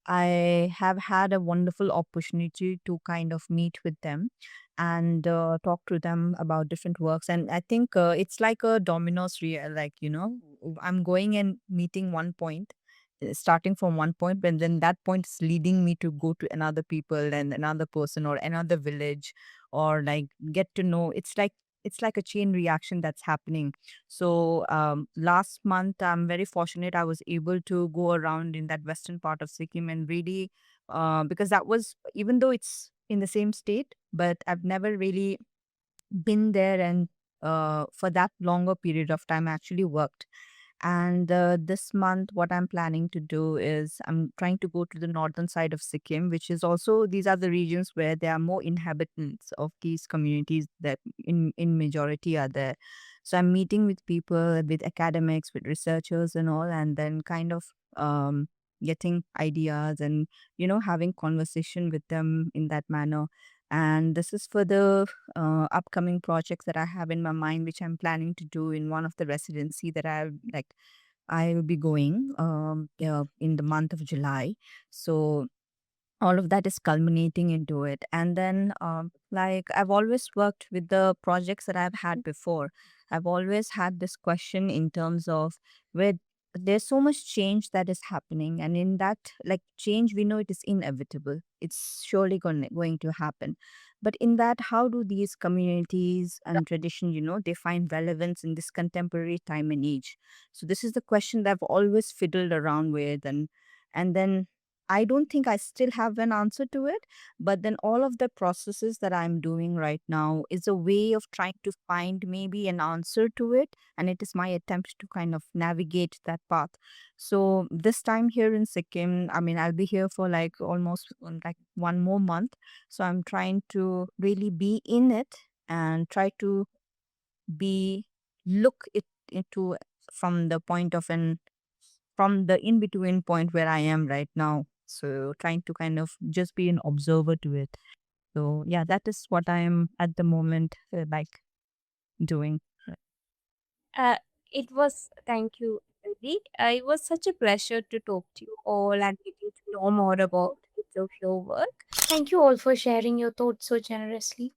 I have had a wonderful opportunity to kind of meet with them and talk to them about different works. And I think it's like a dominoes, I'm going and meeting one point. starting from one point, but then that point is leading me to go to another people and another person or another village, or like get to know. It's like a chain reaction that's happening. So last month, I'm very fortunate. I was able to go around in that western part of Sikkim and really, because that was, even though it's in the same state, but I've never really been there and for that longer period of time actually worked. And this month, what I'm planning to do is I'm trying to go to the northern side of Sikkim, which is also, these are the regions where there are more inhabitants of these communities that in majority are there. So I'm meeting with people, with academics, with researchers and all, and then kind of getting ideas and, having conversation with them in that manner. And this is for the upcoming projects that I have in my mind, which I'm planning to do in one of the residency that I will be going in the month of July. So all of that is culminating into it. And then like I've always worked with the projects that I've had before. I've always had this question in terms of where there's so much change that is happening, and in that, like, change, we know it is inevitable, it's surely going to happen. But in that, how do these communities and tradition, they find relevance in this contemporary time and age? So this is the question that I've always fiddled around with, and then I don't think I still have an answer to it. But then all of the processes that I'm doing right now is a way of trying to find maybe an answer to it. And it is my attempt to kind of navigate that path. So this time here in Sikkim, I mean, I'll be here for like almost like 1 more month. So I'm trying to really be in it and try to look it into from the point of from the in between point where I am right now. So trying to kind of just be an observer to it. So yeah, that is what I am at the moment doing. Uh, thank you, Aditi. It was such a pleasure to talk to you all and get you to know more about each of your work. Thank you all for sharing your thoughts so generously.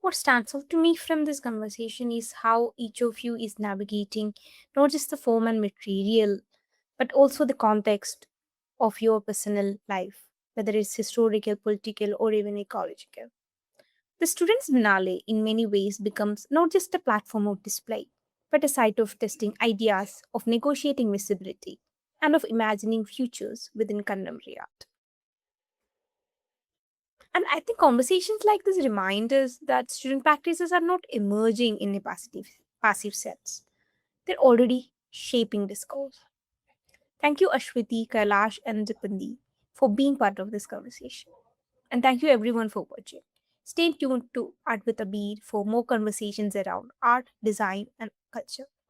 What stands out to me from this conversation is how each of you is navigating not just the form and material, but also the context of your personal life, whether it's historical, political, or even ecological. The Students' Biennale, in many ways, becomes not just a platform of display, but a site of testing ideas, of negotiating visibility, and of imagining futures within contemporary art. And I think conversations like this remind us that student practices are not emerging in a passive sense. They're already shaping discourse. Thank you, Ashwati, Kailash, and Dipandi, for being part of this conversation. And thank you, everyone, for watching. Stay tuned to Art with Abir for more conversations around art, design, and culture.